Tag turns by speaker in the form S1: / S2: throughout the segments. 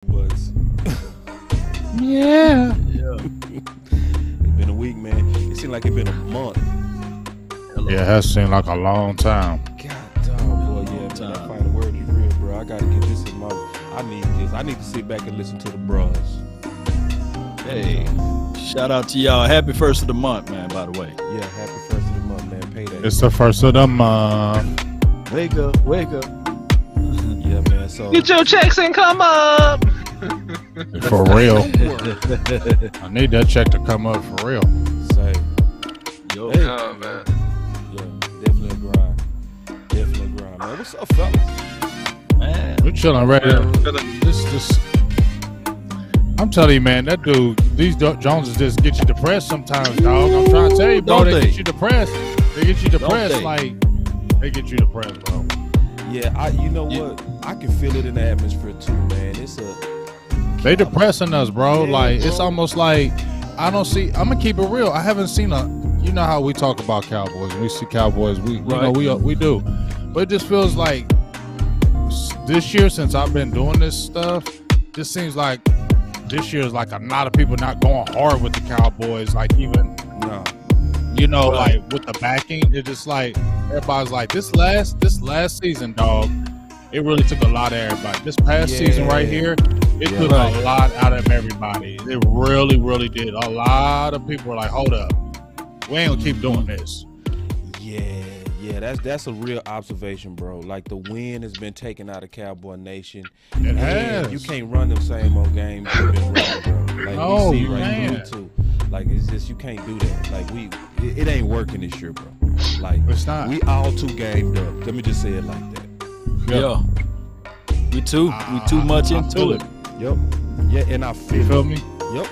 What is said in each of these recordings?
S1: was.
S2: Yeah.
S1: It's been a week, man. It seemed like it's been a month.
S2: Yeah, it has seemed like a long time.
S1: God, dog, boy, yeah, man, that final word is real, bro. I gotta get this in my. I need this. I need to sit back and listen to the bros.
S3: Hey, shout out to y'all. Happy first of the month, man. By the way.
S1: Yeah, happy first of the month, man. Payday.
S2: It's the first of the month.
S3: Wake up, wake up.
S1: Yeah, man. So
S4: Get your checks and come up.
S2: For real. I need that check to come up for real.
S1: say,
S3: Yo,
S1: hey,
S4: Oh, man.
S1: yeah, definitely a grind. Definitely a grind, man. What's up, fellas?
S3: man.
S2: We're chilling right here. This. I'm telling you, man, that dude, these Joneses just get you depressed sometimes, dog. I'm trying to tell you, bro, they get you depressed. They get you depressed, like they get you depressed, bro.
S1: Yeah, you know what? I can feel it in the atmosphere too, man.
S2: They depressing us, bro.
S1: Yeah,
S2: like
S1: bro.
S2: it's almost like I'm gonna keep it real. I haven't seen you know how we talk about Cowboys. We see Cowboys. We do, but it just feels like this year since I've been doing this stuff, just seems like this year is like a lot of people not going hard with the Cowboys. Like even you know, like with the backing, it's just like everybody's like this last season, dog. It really took a lot of everybody. This past season right here, it took a lot out of everybody. It really, really did. A lot of people were like, hold up. We ain't gonna keep doing this.
S1: Yeah, that's a real observation, bro. Like the wind has been taken out of Cowboy Nation.
S2: It has.
S1: You can't run them same old games you've been running, bro. Like
S2: No,
S1: we see
S2: you
S1: right
S2: can't.
S1: here too. Like it's just you can't do that. Like it ain't working this year, bro. Like
S2: It's not.
S1: we all too gamed up. Let me just say it like that.
S3: Yeah. We too much into it.
S1: Yep. Yeah, and I
S2: You
S1: feel
S2: feel
S1: it.
S2: me?
S1: Yep.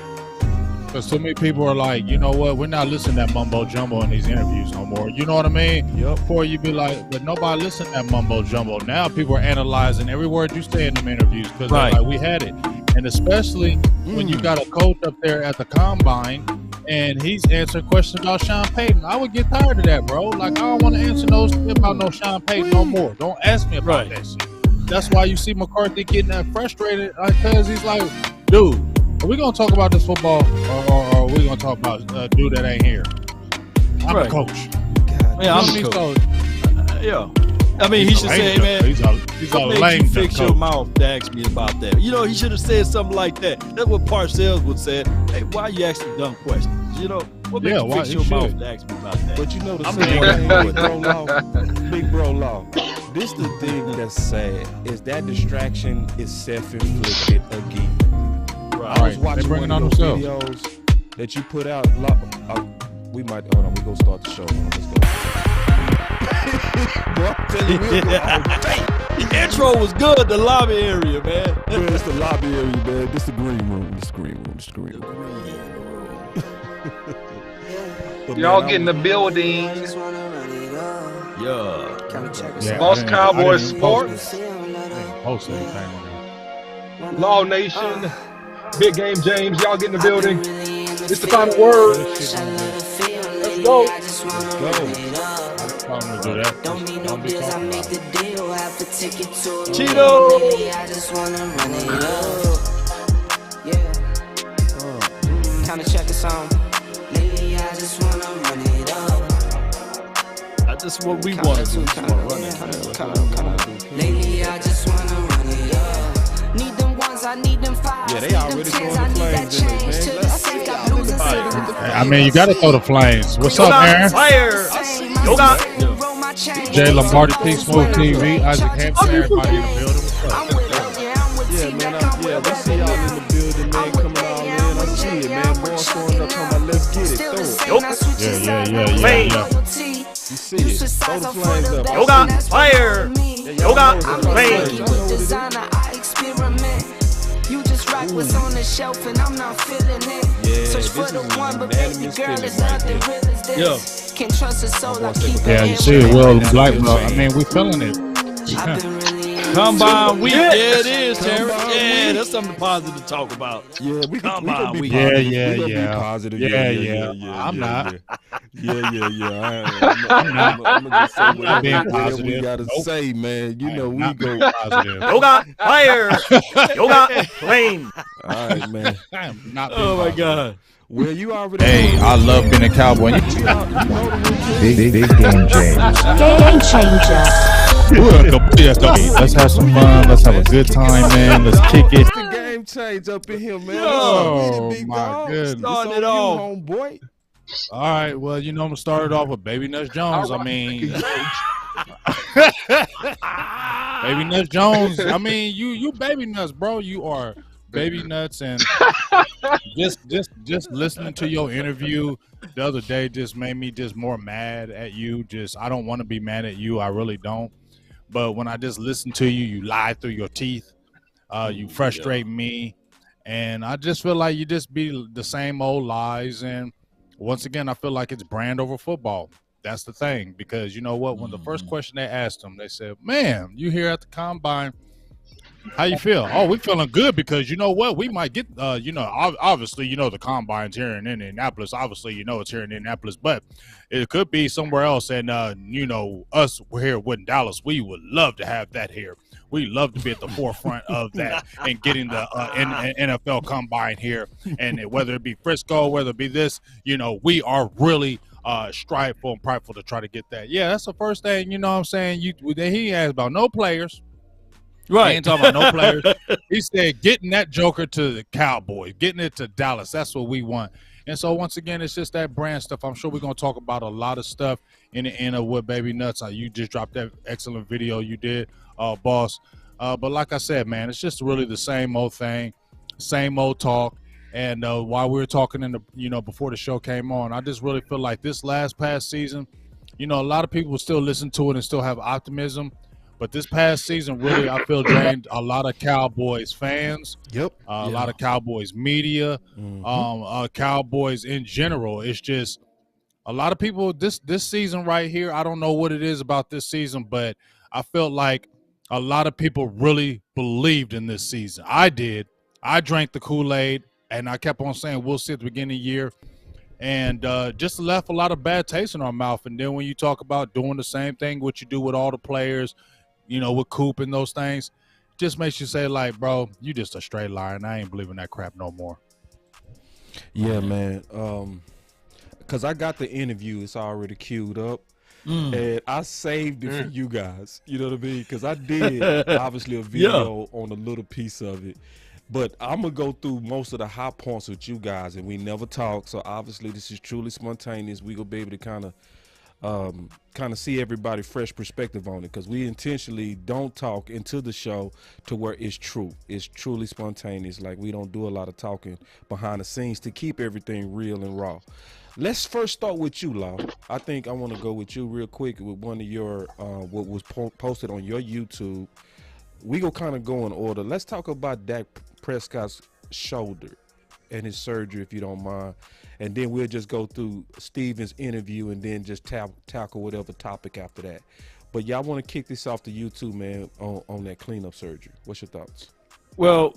S2: Because so many people are like, you know what? We're not listening to that mumbo jumbo in these interviews no more. You know what I mean?
S1: Yep.
S2: Before you be like, but nobody listen to that mumbo jumbo. Now people are analyzing every word you say in them interviews because
S3: Right.
S2: like we had it. And especially when you got a coach up there at the combine and he's answering questions about Sean Payton. I would get tired of that, bro. Like I don't want to answer those about no Sean Payton no more. Don't ask me about that shit. That's why you see McCarthy getting that frustrated because he's like, dude, are we gonna talk about this football or are we gonna talk about a dude that ain't here? I'm a coach.
S3: Yeah, I'm
S2: You know
S3: the
S2: what
S3: coach.
S2: I mean?
S3: Yeah. I mean, he should say, man,
S2: He's a
S3: what made
S2: lame
S3: you fix
S2: coach.
S3: your mouth to ask me about that? You know, he should have said something like that. That's what Parcells would say. Hey, why you asking dumb questions? You know, what made you fix your mouth to ask me about that?
S1: But you know the
S3: I'm
S1: same
S3: the
S1: thing,
S3: one.
S1: Big bro law. This the thing that's sad is that distraction is self-inflicted again. I was
S2: Right. They
S1: watching
S2: bring
S1: one
S2: it on
S1: of those
S2: themselves.
S1: videos that you put out. We might hold on. We gonna start the show. Hold on, let's go. Bro, I'm telling you, we'll go all day.
S3: The intro was good, the lobby area, man.
S1: Man, it's the lobby area, man. This the green room. This the green room. This the green room. But
S4: Y'all
S1: man,
S4: get in the building.
S3: Yeah.
S4: Boss Cowboy Sports.
S2: Post anything on there.
S4: Law Nation. Big Game James. Y'all get in the building. It's the final word. Let's go.
S1: Let's go.
S2: I'm gonna do that. Don't be talking about it.
S3: Cheeto.
S5: Kinda check the song. Lately, I just wanna run it up.
S3: That's what we want to do.
S5: Lately, I just wanna run it up. Need them ones, I need them fives.
S1: Yeah, they already throwing the flames in us, man. Let's see y'all in the fire.
S2: I mean, you gotta throw the flames. What's up, Aaron?
S3: Fire. Yoga.
S2: Jay Lombardi, P Smooth TV, Isaac Hampton, everybody in the building. What's up?
S1: Yeah, man. We see y'all in the building, man. Coming all in. I see it, man. Boss going up, talking about let's get it. Throw it.
S2: Yeah.
S1: You see it. Throw the flames up.
S3: Yoga. Fire. Yoga. Flame.
S5: You just rock what's on the shelf and I'm not feeling it.
S1: Yeah,
S5: Search for
S1: this
S5: the
S1: is
S5: one, but baby
S1: unanimous
S5: girl,
S1: feeling
S5: it's
S1: right
S5: nothing
S1: there.
S5: real as this. Can't trust a soul, I keep
S2: Yeah, you see it, Will Black, bro. I mean, we feeling it.
S3: Combine week. Yeah, it is, Terrence. Yeah, that's something positive to talk about.
S1: Yeah, we
S3: Combine
S1: can be
S3: week.
S1: positive.
S2: Yeah.
S1: We gonna be positive.
S2: Yeah. I'm not.
S1: I'm gonna just say whatever we gotta say, man. You know, we go
S2: positive.
S6: Yoga fire. Yoga flame.
S1: All right, man.
S2: I am not being
S3: Oh my
S2: positive.
S3: God.
S1: Well, you already.
S2: Hey, I love being a Cowboy.
S7: Big game change.
S8: Game changer.
S2: Let's have some fun. Let's have a good time, man. Let's kick it.
S1: It's the game change up in here, man.
S2: Oh,
S1: Big
S2: my
S1: dog.
S2: goodness.
S3: Starting
S1: It's
S3: it
S1: on you,
S3: off.
S1: homeboy.
S2: All right. Well, you know, I'm gonna start it off with Baby Nuts Jones. I mean, Baby Nuts Jones. I mean, you Baby Nuts, bro. You are Baby Nuts, and just listening to your interview the other day just made me just more mad at you. I don't want to be mad at you. I really don't. But when I just listen to you, you lie through your teeth. You frustrate me, and I just feel like you just be the same old lies. And once again, I feel like it's brand over football. That's the thing, because you know what? When the first question they asked him, they said, "Man, you here at the combine? How you feel?" "Oh, we feeling good because you know what? We might get, obviously, the combine's here in Indianapolis. Obviously, it's here in Indianapolis, but it could be somewhere else. And, us, we're here in Dallas. We would love to have that here. We love to be at the forefront of that and getting the NFL combine here. And whether it be Frisco, whether it be this, we are really striveful and prideful to try to get that." Yeah, that's the first thing, you know what I'm saying? He asked about no players.
S3: Right.
S2: He ain't talking about no players. He said getting that joker to the Cowboys, getting it to Dallas. That's what we want. And so once again, it's just that brand stuff. I'm sure we're going to talk about a lot of stuff in the end of what Baby Nuts. You just dropped that excellent video you did, boss. But like I said, man, it's just really the same old thing, same old talk. And while we were talking before the show came on, I just really feel like this past season, a lot of people still listen to it and still have optimism. But this past season, really, I feel drained a lot of Cowboys fans.
S1: Yep.
S2: A lot of Cowboys media, Cowboys in general. It's just a lot of people this season right here. I don't know what it is about this season, but I felt like a lot of people really believed in this season. I did. I drank the Kool-Aid, and I kept on saying we'll see at the beginning of the year. And just left a lot of bad taste in our mouth. And then when you talk about doing the same thing, what you do with all the players, with Coop and those things, just makes you say, like, bro, you just a straight liar, and I ain't believing that crap no more.
S1: Yeah, man. Because I got the interview. It's already queued up. And I saved it for you guys. You know what I mean? Because I did, obviously, a video on a little piece of it. But I'm going to go through most of the high points with you guys, and we never talk. So, obviously, this is truly spontaneous. We're going to be able to kind of see everybody fresh perspective on it, because we intentionally don't talk into the show to where it's true. It's truly spontaneous. Like, we don't do a lot of talking behind the scenes to keep everything real and raw. Let's first start with you, Law. I think I want to go with you real quick with one of your what was posted on your YouTube. We go kind of go in order. Let's talk about Dak Prescott's shoulder and his surgery, if you don't mind. And then we'll just go through Steven's interview and then just tackle whatever topic after that. But y'all want to kick this off to you too, man, on that cleanup surgery. What's your thoughts?
S3: Well,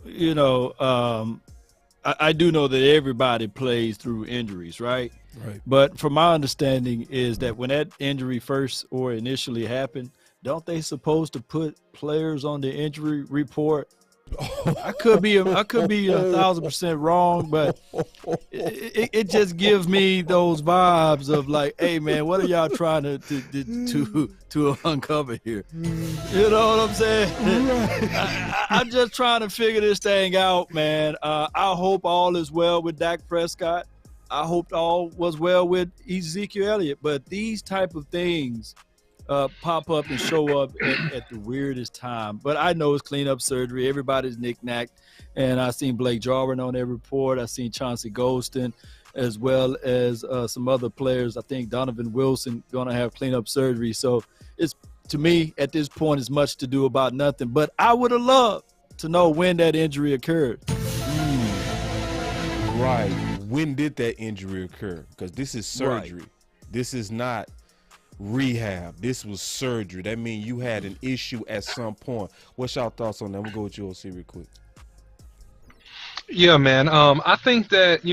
S3: I do know that everybody plays through injuries, right?
S1: Right.
S3: But from my understanding is that when that injury first or initially happened, don't they supposed to put players on the injury report? I could be 1,000% wrong, but it just gives me those vibes of like, hey man, what are y'all trying to uncover here? You know what I'm saying? I'm just trying to figure this thing out, man. I hope all is well with Dak Prescott. I hope all was well with Ezekiel Elliott. But these type of things pop up and show up at the weirdest time. But I know it's cleanup surgery. Everybody's knick-knacked. And I seen Blake Jarwin on that report. I seen Chauncey Golston, as well as some other players. I think Donovan Wilson going to have cleanup surgery. So it's, to me, at this point, it's much to do about nothing. But I would have loved to know when that injury occurred.
S1: Right. When did that injury occur? Because this is surgery. Right. This is not rehab. This was surgery. That means you had an issue at some point. What's your thoughts on that? We'll go with you, OC, real quick.
S4: Yeah, man. I think that,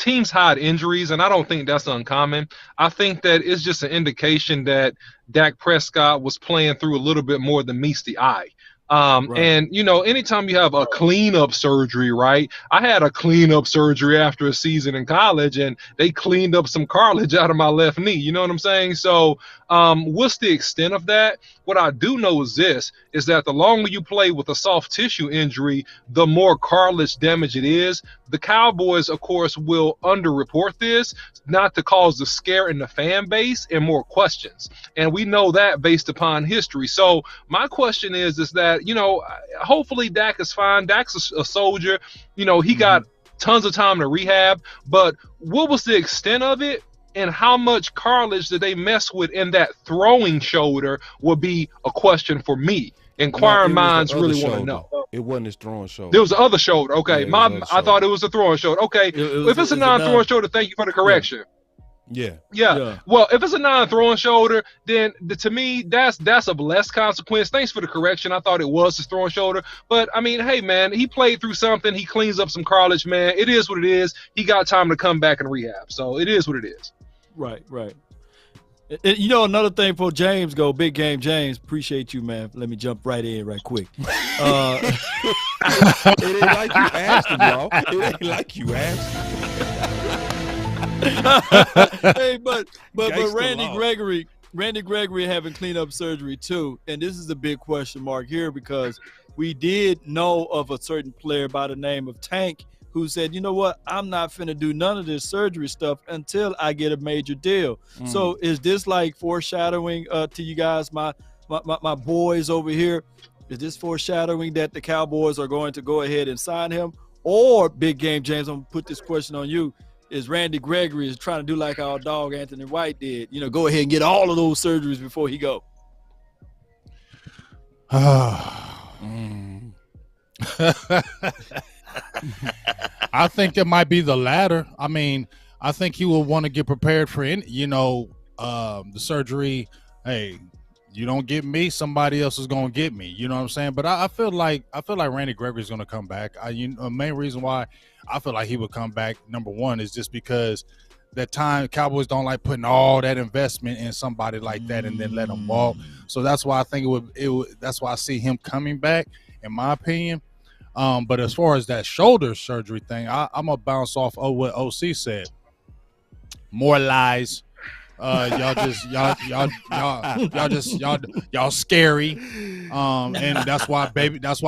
S4: teams hide injuries, and I don't think that's uncommon. I think that it's just an indication that Dak Prescott was playing through a little bit more than meets the eye. And, you know, anytime you have a cleanup surgery, right? I had a cleanup surgery after a season in college, and they cleaned up some cartilage out of my left knee. You know what I'm saying? So what's the extent of that? What I do know is this, is that the longer you play with a soft tissue injury, the more cartilage damage it is. The Cowboys, of course, will underreport this, not to cause the scare in the fan base and more questions. And we know that based upon history. So my question is that, you know, hopefully Dak is fine. Dak's a soldier. You know, he got tons of time to rehab. But what was the extent of it? And how much cartilage did they mess with in that throwing shoulder would be a question for me. Inquiring minds really want to know.
S1: It wasn't his throwing shoulder.
S4: There was the other shoulder. Okay,
S1: Yeah,
S4: I thought it was a throwing shoulder. Okay, if it's a non-throwing shoulder, thank you for the correction. Yeah. Well, if it's a non-throwing shoulder, then to me, that's of less consequence. Thanks for the correction. I thought it was his throwing shoulder. But, I mean, hey, man, he played through something. He cleans up some cartilage, man. It is what it is. He got time to come back and rehab. So it is what it is.
S3: Right. And, you know, another thing for James, big game James, appreciate you, man. Let me jump right in right quick.
S1: It ain't like you asked him, y'all. It ain't like you asked him.
S3: Hey, but Randy Gregory having cleanup surgery too, and this is a big question mark here because we did know of a certain player by the name of Tank who said, you know what, I'm not finna do none of this surgery stuff until I get a major deal. So is this like foreshadowing to you guys, my boys over here? Is this foreshadowing that the Cowboys are going to go ahead and sign him? Or, big game James, I'm gonna put this question on you. Is Randy Gregory trying to do like our dog Anthony White did? You know, go ahead and get all of those surgeries before he go.
S2: I think it might be the latter. I mean, I think he will want to get prepared for the surgery. Hey, you don't get me, somebody else is gonna get me. You know what I'm saying? But I feel like Randy Gregory is gonna come back. The main reason why I feel like he would come back, number one, is just because that time Cowboys don't like putting all that investment in somebody like that and then let him walk. So that's why I think it would. That's why I see him coming back, in my opinion. But as far as that shoulder surgery thing, I'm gonna bounce off what OC said. More lies. Y'all scary. And that's why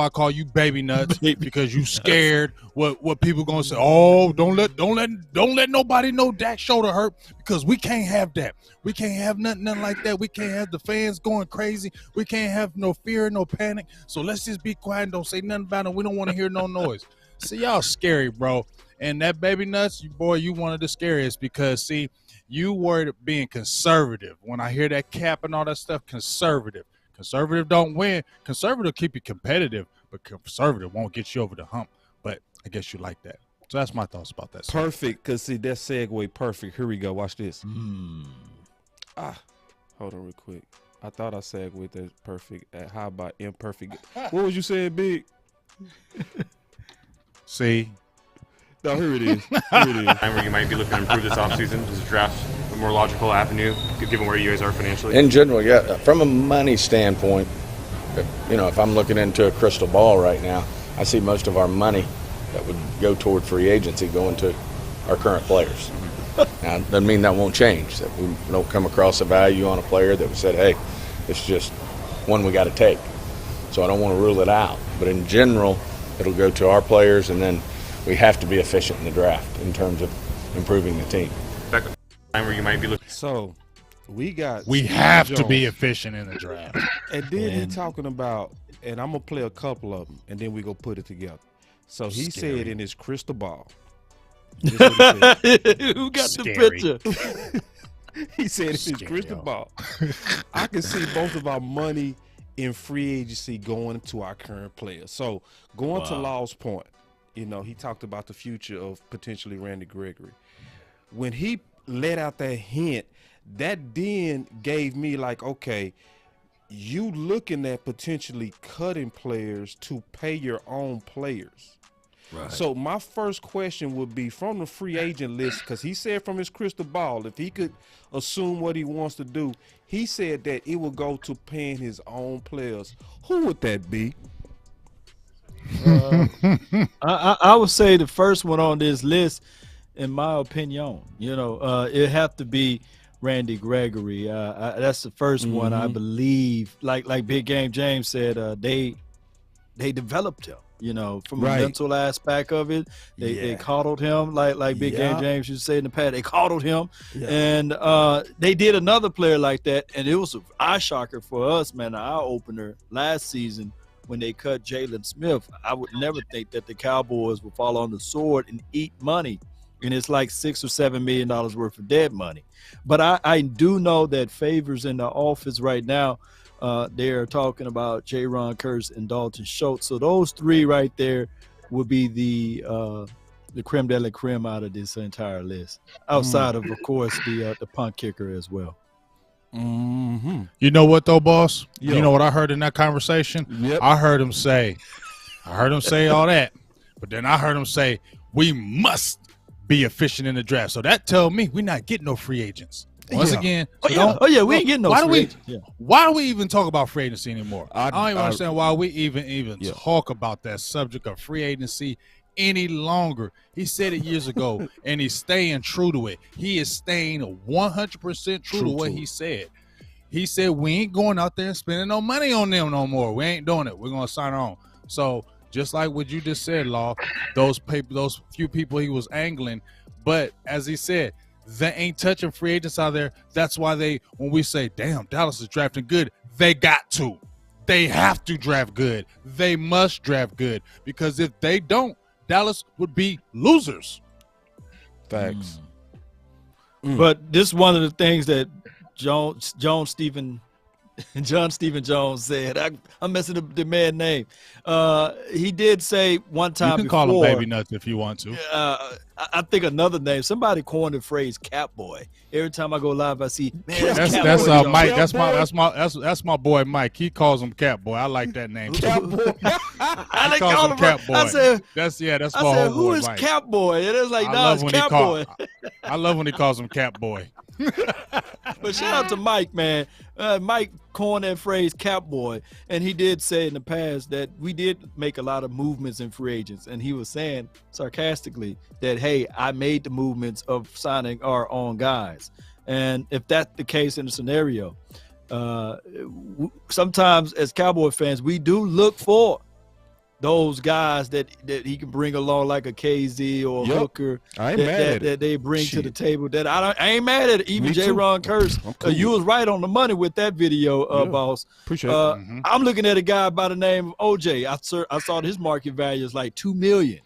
S2: I call you baby nuts, because you scared what people gonna say. Oh, don't let nobody know Dak's shoulder hurt, because we can't have that. We can't have nothing like that. We can't have the fans going crazy. We can't have no fear, no panic. So let's just be quiet and don't say nothing about it. We don't want to hear no noise. See, y'all scary, bro. And that baby nuts, you one of the scariest, because see, you were being conservative. When I hear that cap and all that stuff, conservative. Conservative don't win. Conservative keep you competitive, but conservative won't get you over the hump. But I guess you like that. So that's my thoughts about that.
S1: Perfect, because see, that segue perfect. Here we go. Watch this. Hold on real quick. I thought I segued that perfect. How about imperfect? What was you saying, Big?
S2: See?
S1: No, here it is.
S6: Where you might be looking to improve this offseason? Does the draft a more logical avenue, given where you guys are financially?
S8: In general, yeah. From a money standpoint, if I'm looking into a crystal ball right now, I see most of our money that would go toward free agency going to our current players. Now, it doesn't mean that won't change, that we don't come across a value on a player that we said, hey, it's just one we got to take. So I don't want to rule it out. But in general, it'll go to our players, and then we have to be efficient in the draft in terms of improving the team.
S6: Where you might be looking.
S1: So we
S2: have to be efficient in the draft.
S1: And then he talking about, and I'm gonna play a couple of them, and then we go put it together. So he said in his crystal ball.
S3: Who got the picture?
S1: He said in his crystal ball, I can see both of our money in free agency going to our current players. So going to Law's point, he talked about the future of potentially Randy Gregory. When he let out that hint, that then gave me like, okay, you looking at potentially cutting players to pay your own players. Right. So my first question would be from the free agent list, because he said from his crystal ball, if he could assume what he wants to do, he said that it will go to paying his own players. Who would that be?
S3: I would say the first one on this list, in my opinion, it have to be Randy Gregory. That's the first one, I believe. Like Big Game James said, they developed him. From a mental aspect of it, they coddled him like Big Game James used to say in the past. They coddled him, and they did another player like that, and it was an eye shocker for us, man. An eye opener last season when they cut Jalen Smith. I would never think that the Cowboys would fall on the sword and eat money, and it's like $6 or $7 million worth of dead money. But I do know that Favors in the office right now. They're talking about Jaron Kearse and Dalton Schultz. So those three right there would be the creme de la creme out of this entire list. Outside of course, the punt kicker as well.
S2: Mm-hmm. You know what though, boss? Yo. You know what I heard in that conversation?
S1: Yep.
S2: I heard him say all that, but then I heard him say we must be efficient in the draft. So that told me we're not getting no free agents. Once again,
S3: we ain't getting no free agents.
S2: Why do we even talk about free agency anymore? I don't even understand why we even talk about that subject of free agency any longer. He said it years ago, and he's staying true to it. He is staying 100% true to what he said. He said we ain't going out there and spending no money on them no more. We ain't doing it. We're gonna sign on. So just like what you just said, Law, those few people he was angling, but as he said, they ain't touching free agents out there. That's why when we say, damn, Dallas is drafting good, they got to. They have to draft good. They must draft good, because if they don't, Dallas would be losers.
S1: Facts.
S3: But this is one of the things that John Stephen Jones said. I'm messing up the man's name. He did say one time
S2: you can call him Baby Nuts if you want to.
S3: I think another name. Somebody coined the phrase "Cat Boy." Every time I go live, I see
S2: that's Mike. That's my boy Mike. He calls him Cat Boy. I like that name.
S3: Cat Boy.
S2: I call him Cat Boy.
S3: I said,
S2: that's my
S3: whole
S2: boy.
S3: Who is
S2: Mike.
S3: Cat Boy? And it's like, no, it's Cat Boy.
S2: I love when he calls him Cat Boy.
S3: But shout out to Mike, man. Mike coined that phrase "Cap Boy," and he did say in the past that we did make a lot of movements in free agents, and he was saying sarcastically that, hey, I made the movements of signing our own guys. And if that's the case in the scenario, sometimes as Cowboy fans, we do look for those guys that he can bring along, like a KZ or a Hooker, that they bring to the table. That I ain't mad at it. Even Jaron Kearse, cool. You was right on the money with that video, boss.
S1: Appreciate it.
S3: I'm looking at a guy by the name of OJ. I saw his market value is like $2 million.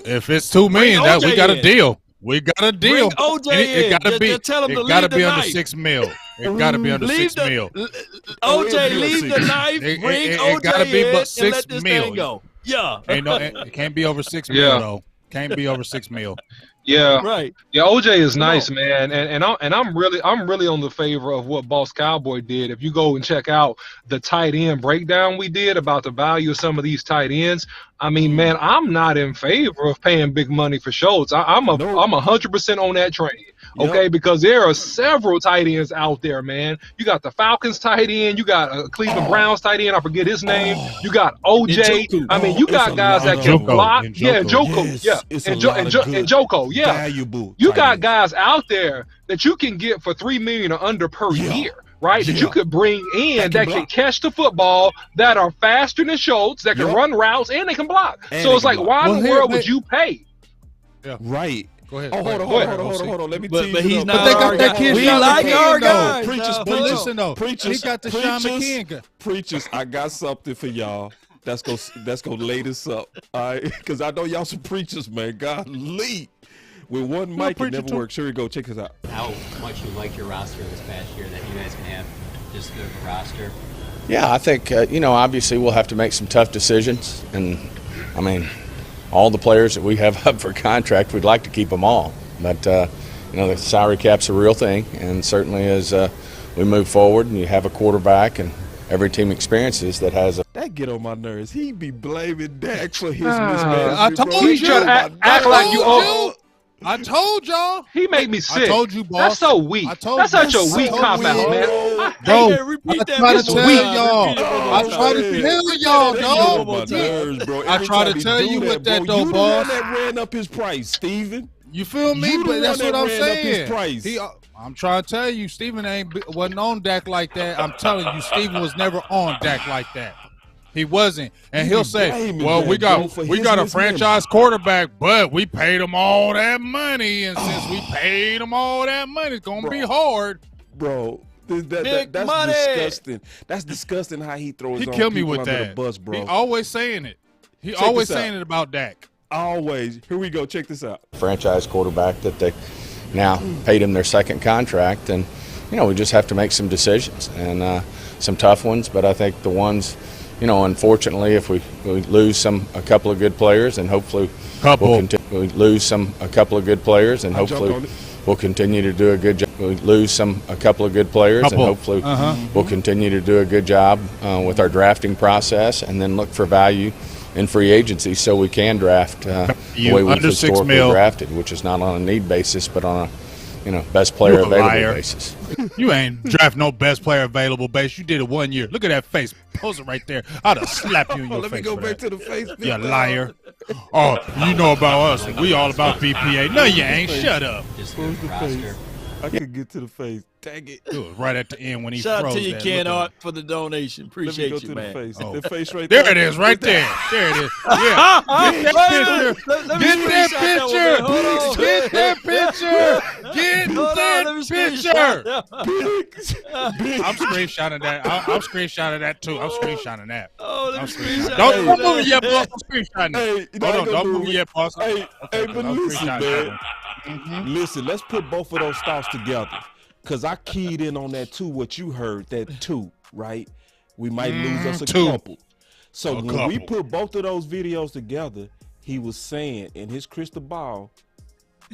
S2: If it's $2 million, that we got a deal. We got a deal.
S3: Bring OJ in.
S2: It gotta be under $6 million. It gotta be under $6 million.
S3: OJ, leave the knife. Bring OJ
S2: gotta be
S3: in
S2: but
S3: and
S2: $6
S3: let this
S2: million.
S3: thing go. Yeah.
S2: It can't be over $6 million though. Can't be over $6 million.
S4: Yeah,
S3: right.
S4: Yeah, OJ is nice, man, and I'm really on the favor of what Boss Cowboy did. If you go and check out the tight end breakdown we did about the value of some of these tight ends, I mean, man, I'm not in favor of paying big money for Schultz. I'm 100% on that train. Okay, because there are several tight ends out there, man. You got the Falcons tight end, you got Cleveland Browns tight end, I forget his name. You got OJ. I mean, you got guys that can block. Yeah, Joko. Yeah, and Joko. Yeah,
S1: valuable.
S4: You got guys out there that you can get for $3 million or under per year. Right, that you could bring in that can catch the football, that are faster than Schultz, that can run routes, and they can block. So it's like, why in the world would you pay?
S2: Yeah.
S1: Right.
S2: Go ahead.
S1: Oh, hold on. Let me tell you.
S3: But he's not.
S2: But they got that kid.
S3: We like our guys.
S1: Preachers,
S2: but listen though.
S1: Preachers,
S2: he got the Sean McKeon.
S1: Preachers, I got something for y'all. That's gonna lay this up. All right, because I know y'all some preachers, man. Golly. With one mic, it never works. Here we go. Check this out.
S9: How much you like your roster this past year, that you guys can have this good of a roster?
S8: Yeah, I think, obviously we'll have to make some tough decisions. And, I mean, all the players that we have up for contract, we'd like to keep them all. But, the salary cap's a real thing. And certainly as we move forward and you have a quarterback and every team experiences that has a
S1: Dak get on my nerves. He be blaming Dak for his mismanagement.
S2: I told
S1: bro.
S2: you.
S4: He try to act like you owe.
S2: I told y'all.
S4: He made me sick.
S2: I told you, boss.
S4: That's so weak.
S2: I told
S4: That's
S2: you.
S4: such a weak
S2: So
S4: cop out,
S2: weak.
S4: man.
S2: Bro,
S3: repeat
S2: I
S3: that
S2: try to
S3: one
S2: tell
S3: more time.
S2: y'all.
S3: Repeat it one more
S2: I
S3: time.
S2: try to tell y'all,
S1: They get on my
S2: dog.
S1: nerves, bro.
S2: I try to
S1: Every time
S2: tell
S1: he
S2: you
S1: do
S2: with that,
S1: bro.
S2: though,
S1: You
S2: boss.
S1: the one that ran up his price, Steven.
S2: You feel me?
S1: You the
S2: But that's
S1: one
S2: what I'm
S1: that ran up his
S2: saying.
S1: price.
S2: I'm trying to tell you, Steven wasn't on Dak like that. I'm telling you, Steven was never on Dak like that. He wasn't. And he'll say, well, we got a franchise quarterback, but we paid him all that money. And since we paid him all that money, it's going to be hard.
S1: Bro, that's
S3: money.
S1: disgusting. That's disgusting how he throws
S2: He
S1: on
S2: killed me
S1: people
S2: with
S1: under
S2: that.
S1: the bus, bro.
S2: He always saying it. He
S1: Check
S2: always
S1: this out.
S2: saying it about Dak.
S1: Always. Here we go. Check this out.
S8: Franchise quarterback that they now paid him their second contract, and we just have to make some decisions and some tough ones. But I think the ones, unfortunately, if we lose a couple of good players, and hopefully we'll lose a couple of good players, and hopefully we'll continue to do a good job. We lose a couple of good players, and hopefully we'll continue to do a good job with our drafting process, and then look for value in free agency so we can draft the way we've historically drafted, which is not on a need basis, but on a best player available basis.
S2: You ain't draft no best player available base. You did it 1 year. Look at that face. Post it right there. I'd have slapped you in your face.
S1: Let me go back to the face.
S2: You liar. Oh, you know about us. We all about BPA. No, you ain't. Shut up.
S9: Just go to the roster.
S1: I could get to the face. Dang it.
S2: It was right at the end when he
S3: Shout
S2: froze
S3: out to you,
S2: that.
S3: Ken
S2: Look at
S3: Art, for the donation.
S1: Let me
S3: Appreciate
S1: go
S3: you,
S1: to
S3: man.
S1: the face.
S2: Oh.
S1: The face right
S2: there
S1: there.
S2: it is, right there. There it is. Yeah. Get that picture. Get that picture. Get that picture. Get that picture. I'm screenshotting that. I'm screenshotting that too. I'm screenshotting that.
S3: Oh, let me screenshot.
S2: Don't move it yet, boss. I'm screenshotting it.
S1: Hey,
S2: Hold on. Don't move it yet, boss.
S1: Hey, but listen, man.
S2: Mm-hmm.
S1: Listen, let's put both of those thoughts together. Because I keyed in on that too, what you heard, that two, right? We might lose us a couple. So when we put both of those videos together, he was saying in his crystal ball,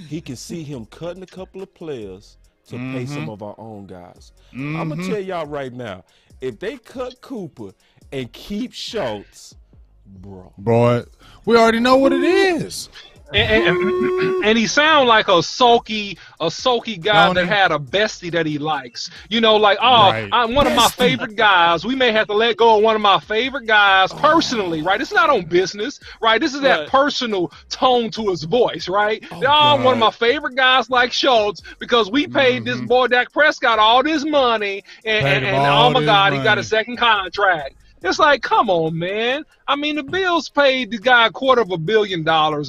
S1: he can see him cutting a couple of players to pay some of our own guys. I'm going to tell y'all right now, if they cut Cooper and keep Schultz,
S2: Boy, we already know what it is.
S4: And he sound like a sulky guy that had a bestie that he likes. I'm one of my favorite guys. We may have to let go of one of my favorite guys personally, right? It's not on business, right? This is that personal tone to his voice, right? One of my favorite guys like Schultz because we paid this boy Dak Prescott all this money, and oh my God, he got a second contract. It's like, come on, man. I mean, the Bills paid the guy $250 million,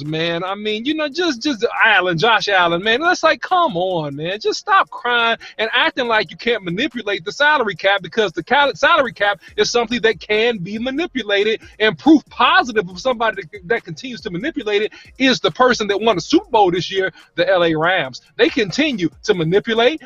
S4: man. I mean, just Josh Allen, man. It's like, come on, man. Just stop crying and acting like you can't manipulate the salary cap because the salary cap is something that can be manipulated, and proof positive of somebody that continues to manipulate it is the person that won the Super Bowl this year, the LA Rams. They continue to manipulate,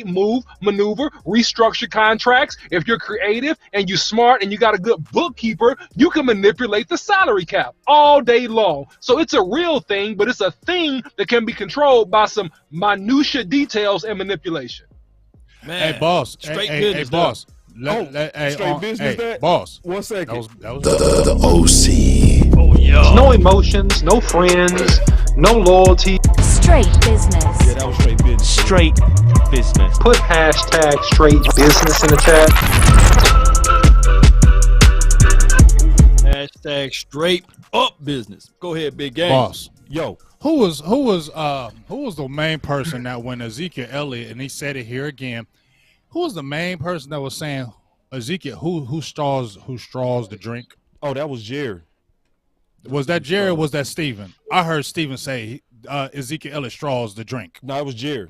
S4: move, maneuver, restructure contracts. If you're creative and you're smart and you got a good bookkeeper, you can manipulate the salary cap all day long. So it's a real thing, but it's a thing that can be controlled by some minutia details and manipulation.
S3: Man,
S2: hey, boss.
S3: Straight
S2: hey, boss.
S1: straight business, that?
S2: Boss.
S1: 1 second.
S2: That was
S10: The OC.
S3: Oh, yeah.
S4: No emotions, no friends, no loyalty.
S11: Straight business.
S1: Yeah, that was straight business.
S12: Straight business.
S4: Put hashtag straight business in the chat.
S3: Hashtag straight up business. Go ahead, big game.
S2: Boss.
S1: Yo.
S2: Who was the main person that when Ezekiel Elliott, and he said it here again, who was the main person that was saying, Ezekiel, who straws the drink?
S1: Oh, that was Jerry.
S2: Was that Jerry or was that Steven? I heard Steven say Ezekiel Elliott straws the drink.
S1: No, it was Jerry.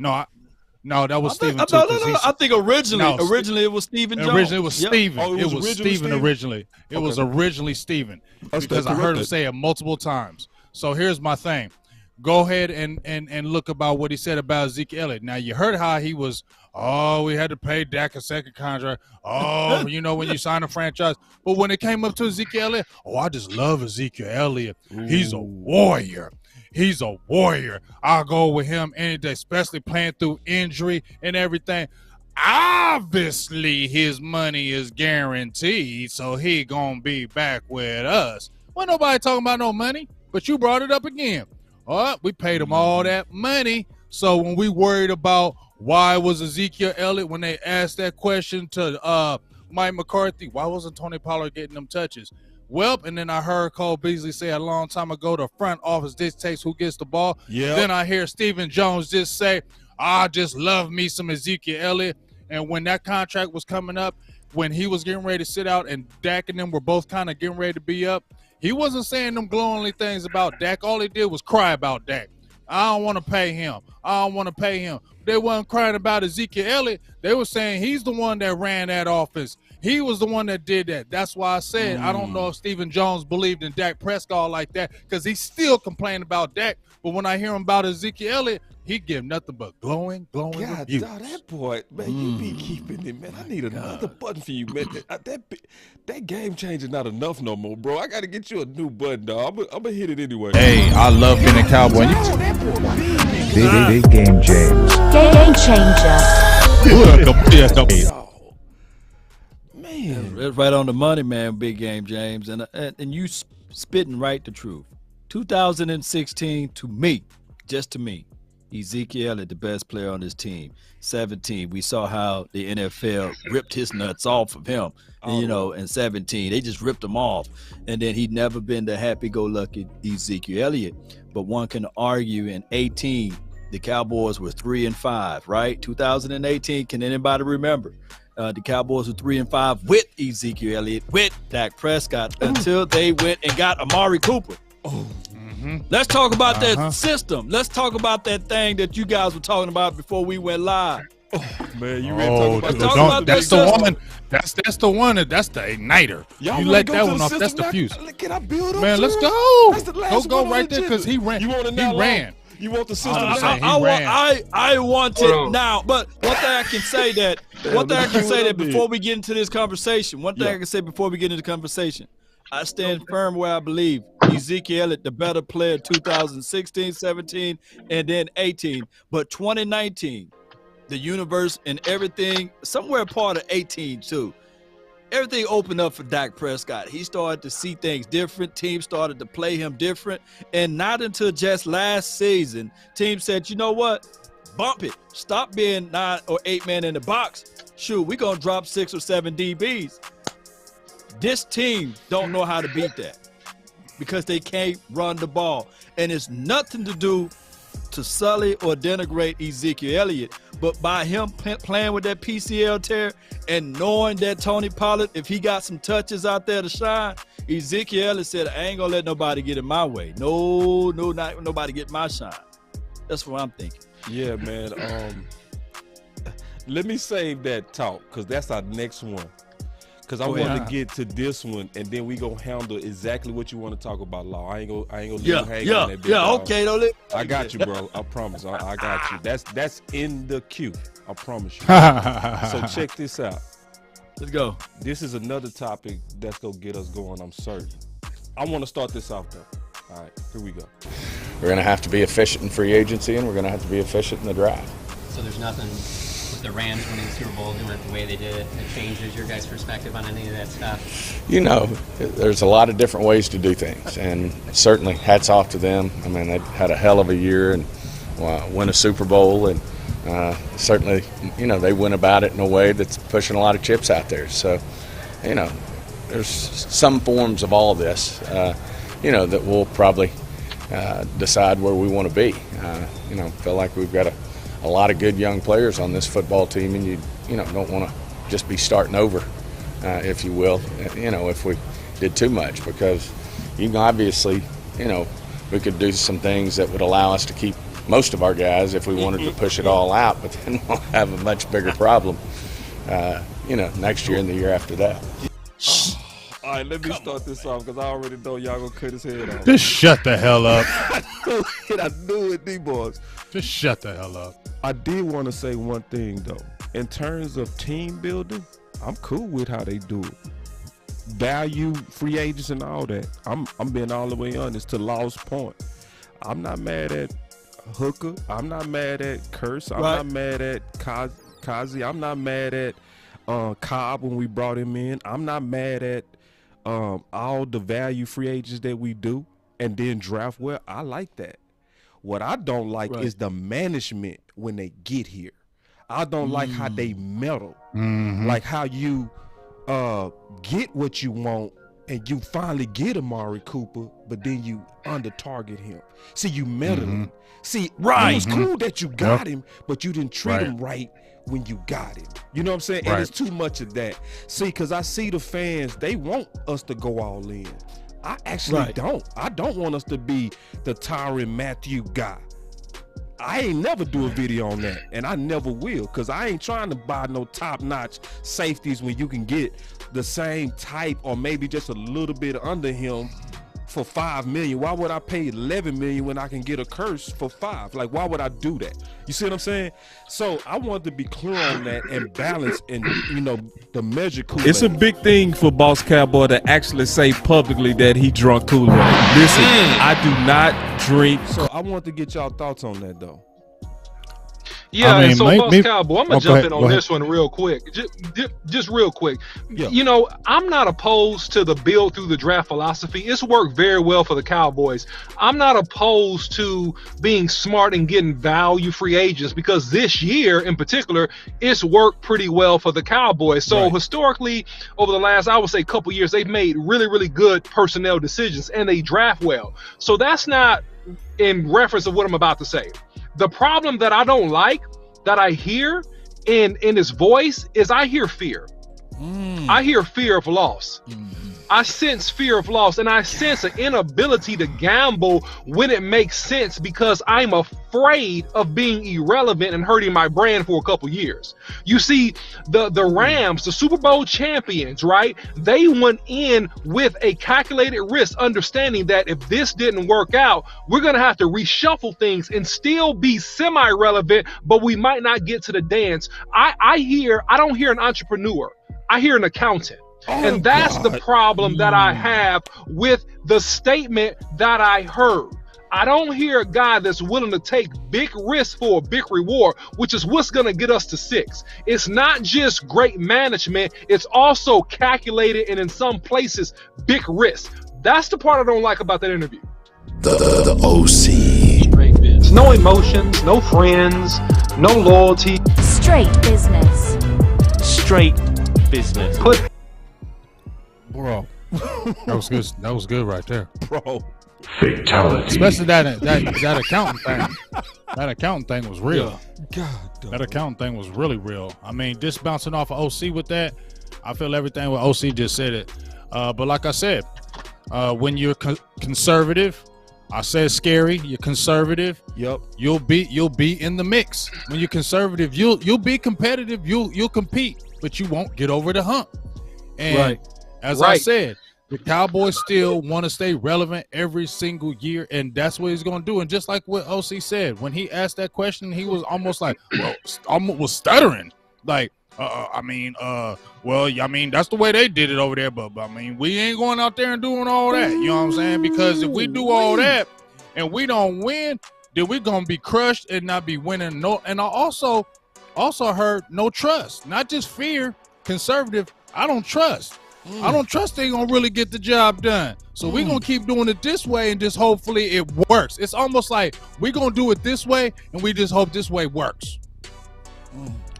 S2: No, that was Steven too.
S3: I think originally it was Steven Jones.
S2: Originally it was Steven.
S1: Oh,
S2: it was Steven originally. It was originally Steven because I heard him say it multiple times. So here's my thing. Go ahead and look about what he said about Ezekiel Elliott. Now, you heard how he was, we had to pay Dak a second contract. When you sign a franchise. But when it came up to Ezekiel Elliott, I just love Ezekiel Elliott. He's a warrior. He's a warrior. I'll go with him any day, especially playing through injury and everything. obviously his money is guaranteed, so he gonna be back with us. Well, nobody talking about no money, but you brought it up again. We paid him all that money. So when we worried about why was Ezekiel Elliott, when they asked that question to Mike McCarthy, why wasn't Tony Pollard getting them touches? Well, and then I heard Cole Beasley say a long time ago, the front office dictates who gets the ball.
S1: Yeah.
S2: Then I hear Stephen Jones just say, I just love me some Ezekiel Elliott. And when that contract was coming up, when he was getting ready to sit out and Dak and them were both kind of getting ready to be up, he wasn't saying them glowingly things about Dak. All he did was cry about Dak. I don't want to pay him. I don't want to pay him. They wasn't crying about Ezekiel Elliott. They were saying he's the one that ran that offense. He was the one that did that. That's why I said I don't know if Stephen Jones believed in Dak Prescott like that because he still complained about Dak. But when I hear him about Ezekiel Elliott, he give nothing but glowing
S1: God,
S2: reviews.
S1: that boy, man, you be keeping it, man. I need another button for you, man. That game changer not enough no more, bro. I got to get you a new button, dog. I'm going to hit it anyway.
S2: Hey, I love being a Cowboy.
S7: Big game, James.
S11: Game changer.
S1: Man.
S3: That's right on the money, man, big game, James. And you spitting right the truth. 2016, to me, just to me, Ezekiel Elliott, the best player on this team. 17, we saw how the NFL ripped his nuts off of him. And, you know, in 17, they just ripped him off. And then he'd never been the happy-go-lucky Ezekiel Elliott. But one can argue in 18, the Cowboys were 3-5, right? 2018, can anybody remember? The Cowboys were 3-5 with Ezekiel Elliott, with Dak Prescott, until they went and got Amari Cooper. Let's talk about that system. Let's talk about that thing that you guys were talking about before we went live.
S1: Man, you ready to talk about
S2: that's the one. That's the one. That's the igniter.
S1: Y'all
S2: you let
S1: go
S2: that
S1: to
S2: one
S1: the
S2: off. That's
S1: system
S2: the
S1: now?
S2: fuse.
S1: Can I build up?
S2: Man,
S1: to
S2: let's
S1: it?
S2: go.
S1: That's the last
S2: Go
S1: one
S2: right
S1: on the
S2: there because he ran.
S1: You want it
S2: He
S1: now?
S2: ran.
S1: You want the system?
S3: I want it now. But one thing I can say that before we get into this conversation, I stand firm where I believe Ezekiel Elliott, the better player, 2016, 17, and then 18. But 2019, the universe and everything, somewhere part of 18 too. Everything opened up for Dak Prescott. He started to see things different. Teams started to play him different. And not until just last season, teams said, you know what? Bump it. Stop being 9 or 8 men in the box. Shoot, we're going to drop 6 or 7 DBs. This team don't know how to beat that because they can't run the ball. And it's nothing to do to sully or denigrate Ezekiel Elliott, but by him playing with that PCL tear and knowing that Tony Pollard, if he got some touches out there to shine, Ezekiel Elliott said, I ain't going to let nobody get in my way. No, not nobody get my shine. That's what I'm thinking.
S1: Yeah, man. Let me save that talk because that's our next one. Because I want to get to this one, and then we gonna handle exactly what you want to talk about, Law. I ain't gonna leave you hanging on that big dog.
S3: Okay, don't let.
S1: I got you, bro. I promise. I got you. That's in the queue. I promise you. So check this out.
S3: Let's go.
S1: This is another topic that's gonna get us going. I'm certain. I want to start this off though. All right, here we go.
S8: We're gonna have to be efficient in free agency, and we're gonna have to be efficient in the draft.
S9: So there's nothing with the Rams winning the Super Bowl, doing it the way they did it, that changes your guys' perspective on any of that stuff?
S8: You know, there's a lot of different ways to do things, and certainly hats off to them. I mean, they had a hell of a year and win a Super Bowl, and certainly, you know, they went about it in a way that's pushing a lot of chips out there. So, you know, there's some forms of all this, you know, that we'll probably decide where we want to be. You know, feel like we've got a lot of good young players on this football team, and you know, don't want to just be starting over, if you will, you know, if we did too much, because you can obviously, you know, we could do some things that would allow us to keep most of our guys if we wanted to push it all out, but then we'll have a much bigger problem, you know, next year and the year after that.
S1: All right, let me start this off because I already know y'all gonna cut his head off.
S2: Just shut the hell up.
S1: I knew it, D-boys.
S2: Just shut the hell up.
S1: I did want to say one thing though. In terms of team building, I'm cool with how they do it. Value free agents and all that. I'm being all the way honest to Law's point. I'm not mad at Hooker. I'm not mad at Curse. I'm not mad at Kazi. I'm not mad at Cobb when we brought him in. I'm not mad at all the value free agents that we do and then draft well. I like that. What I don't like is the management when they get here. I don't like how they meddle. Like how you get what you want and you finally get Amari Cooper, but then you under-target him. See, you meddling. See, it was cool that you got him, but you didn't treat him right when you got him. You know what I'm saying? And it's too much of that. See, because I see the fans, they want us to go all in. I actually don't. I don't want us to be the Tyrann Mathieu guy. I ain't never do a video on that, and I never will, because I ain't trying to buy no top-notch safeties when you can get the same type or maybe just a little bit under him for $5 million. Why would I pay $11 million when I can get a curse for $5 million? Like, why would I do that? You see what I'm saying? So I wanted to be clear on that and balance and, you know, the measure Kool-Aid.
S11: It's a big thing for Boss Cowboy to actually say publicly that he drunk Kool-Aid. Listen, I do not drink.
S1: So I want to get y'all thoughts on that, though.
S4: Yeah, and so Boss Cowboy, I'm gonna jump in on
S2: ahead.
S4: this one real quick. Just real quick.
S1: Yeah.
S4: You know, I'm not opposed to the build through the draft philosophy. It's worked very well for the Cowboys. I'm not opposed to being smart and getting value free agents, because this year in particular, it's worked pretty well for the Cowboys. So historically, over the last, I would say, couple years, they've made really, really good personnel decisions and they draft well. So that's not in reference of what I'm about to say. The problem that I don't like, that I hear in his voice, is I hear fear. I hear fear of loss. I sense fear of loss, and I sense an inability to gamble when it makes sense, because I'm afraid of being irrelevant and hurting my brand for a couple years. You see, the Rams, the Super Bowl champions, right? They went in with a calculated risk, understanding that if this didn't work out, we're going to have to reshuffle things and still be semi-relevant, but we might not get to the dance. I don't hear an entrepreneur. I hear an accountant. And that's the problem that I have with the statement that I heard. I don't hear a guy that's willing to take big risks for a big reward, which is what's going to get us to 6. It's not just great management. It's also calculated and in some places, big risk. That's the part I don't like about that interview.
S10: The OC.
S4: No emotions, no friends, no loyalty.
S13: Straight business.
S12: Straight business.
S1: Bro.
S2: That was good. That was good right there,
S1: bro.
S10: Fatality.
S2: Especially that accountant thing. That accountant thing was real.
S1: God,
S2: that accountant thing was really real. I mean, just bouncing off of OC with that, I feel everything what OC just said it. But like I said, when you're conservative, I said scary. You're conservative.
S1: Yep.
S2: You'll be in the mix. When you're conservative, you'll be competitive. You'll compete, but you won't get over the hump. And as I said, the Cowboys still want to stay relevant every single year, and that's what he's going to do. And just like what OC said, when he asked that question, he was almost like, almost was stuttering. Like, well, I mean, that's the way they did it over there. But I mean, we ain't going out there and doing all that. You know what I'm saying? Because if we do all that and we don't win, then we're going to be crushed and not be winning. No, and I also heard no trust, not just fear. Conservative, I don't trust. I don't trust they're going to really get the job done. So we're going to keep doing it this way, and just hopefully it works. It's almost like we're going to do it this way, and we just hope this way works.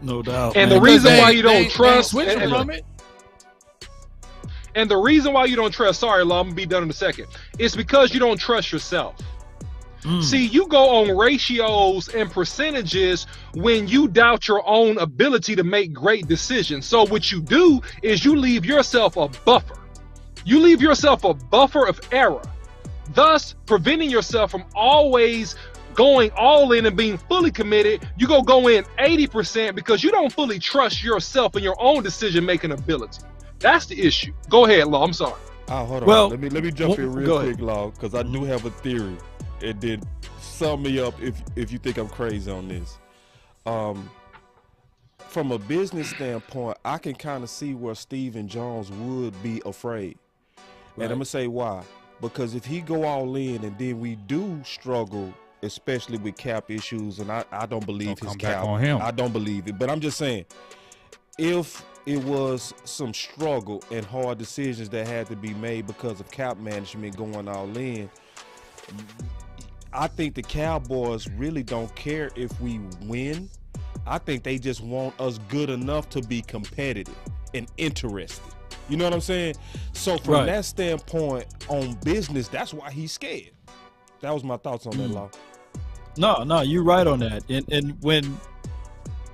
S3: No doubt.
S4: And the reason why you don't trust,
S2: switching from it.
S4: And the reason why you don't trust, sorry, Law, I'm going to be done in a second. It's because you don't trust yourself. See, you go on ratios and percentages when you doubt your own ability to make great decisions. So what you do is you leave yourself a buffer. You leave yourself a buffer of error, thus preventing yourself from always going all in and being fully committed. You go in 80% because you don't fully trust yourself and your own decision-making ability. That's the issue. Go ahead, Law. I'm sorry.
S1: Hold on.
S3: Well,
S1: let me jump in real quick,
S3: ahead.
S1: Law, because I do have a theory. It did sum me up if you think I'm crazy on this. From a business standpoint, I can kind of see where Stephen Jones would be afraid. And I'm going to say why. Because if he go all in and then we do struggle especially with cap issues, and I don't believe his
S2: come
S1: cap
S2: back on him.
S1: I don't believe it, but I'm just saying, if it was some struggle and hard decisions that had to be made because of cap management going all in, I think the Cowboys really don't care if we win. I think they just want us good enough to be competitive and interested. You know what I'm saying? So from that standpoint, on business, that's why he's scared. That was my thoughts on that, Law.
S3: No, you're right on that. And when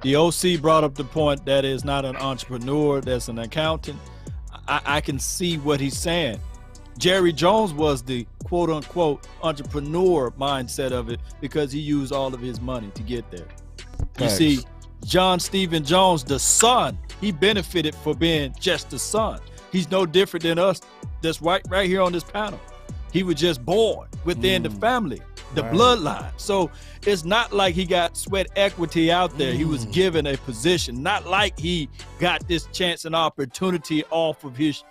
S3: the OC brought up the point that is not an entrepreneur, that's an accountant, I can see what he's saying. Jerry Jones was the quote-unquote entrepreneur mindset of it because he used all of his money to get there.
S1: Thanks.
S3: You see, John Stephen Jones, the son, he benefited for being just the son. He's no different than us that's right here on this panel. He was just born within the family, the bloodline. So it's not like he got sweat equity out there. He was given a position, not like he got this chance and opportunity off of his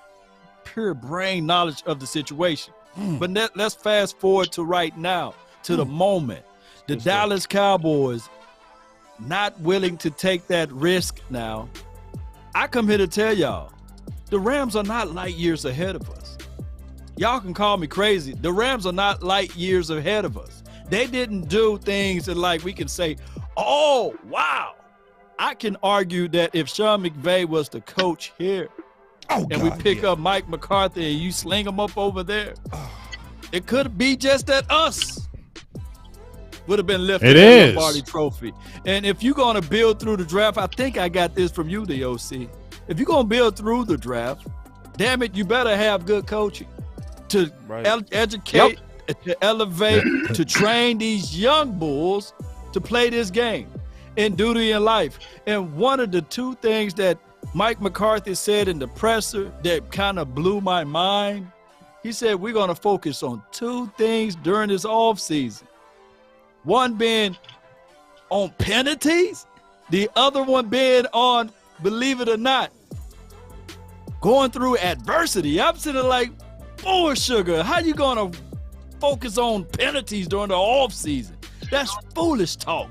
S3: pure brain knowledge of the situation. But let's fast forward to right now, to the moment. The Dallas Cowboys not willing to take that risk now. I come here to tell y'all, the Rams are not light years ahead of us. Y'all can call me crazy. The Rams are not light years ahead of us. They didn't do things that like we can say, oh, wow. I can argue that if Sean McVay was the coach here, and we pick up Mike McCarthy and you sling him up over there, it could be just that us would have been lifted the Lombardi Trophy. And if you're going to build through the draft, I think I got this from you, the OC. If you're going to build through the draft, damn it, you better have good coaching to educate, to elevate, to train these young bulls to play this game in duty and life. And one of the two things that Mike McCarthy said in the presser that kind of blew my mind, he said, we're going to focus on two things during this offseason. One being on penalties, the other one being on, believe it or not, going through adversity. I'm sitting like, oh, sugar, how you going to focus on penalties during the offseason? That's foolish talk.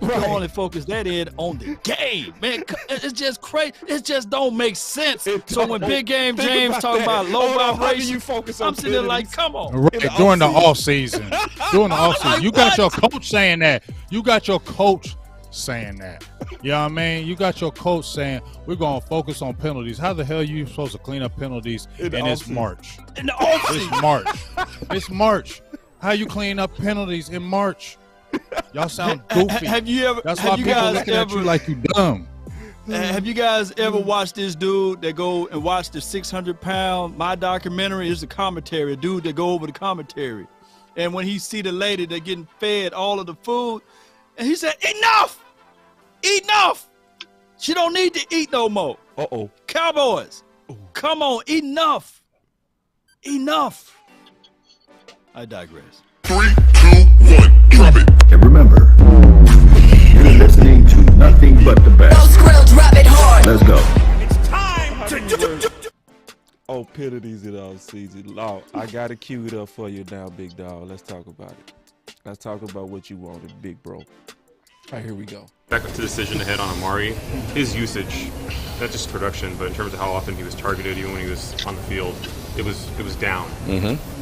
S3: You can only focus that in on the game, man. It's just crazy. It just don't make sense. So when Big Game James talk about low vibration, I'm sitting there like, come on.
S2: Right, during the off season. During the off season. You got your coach saying that. You got your coach saying that. You know what I mean? You got your coach saying we're going to focus on penalties. How the hell are you supposed to clean up penalties in this March?
S3: In the off season.
S2: It's March. It's March. How you clean up penalties in March? Y'all sound goofy.
S3: Have you ever?
S2: That's why people looking at you like you dumb.
S3: Have you guys ever watched this dude that go and watch the 600-pound? My documentary is a commentary. A dude that go over the commentary, and when he see the lady that getting fed all of the food, and he said, "Enough, enough. She don't need to eat no more." Cowboys, come on, enough, enough. I digress.
S10: 3, 2, 1, drop it.
S7: And remember, you're listening to nothing but the best.
S5: Drop it hard.
S7: Let's go.
S5: It's time
S1: to penalties in all season. Law, I got it queued up for you now, big dog. Let's talk about it. Let's talk about what you wanted, big bro. All right, here we go.
S6: Back to the decision ahead on Amari, his usage, not just production, but in terms of how often he was targeted, even when he was on the field, it was down.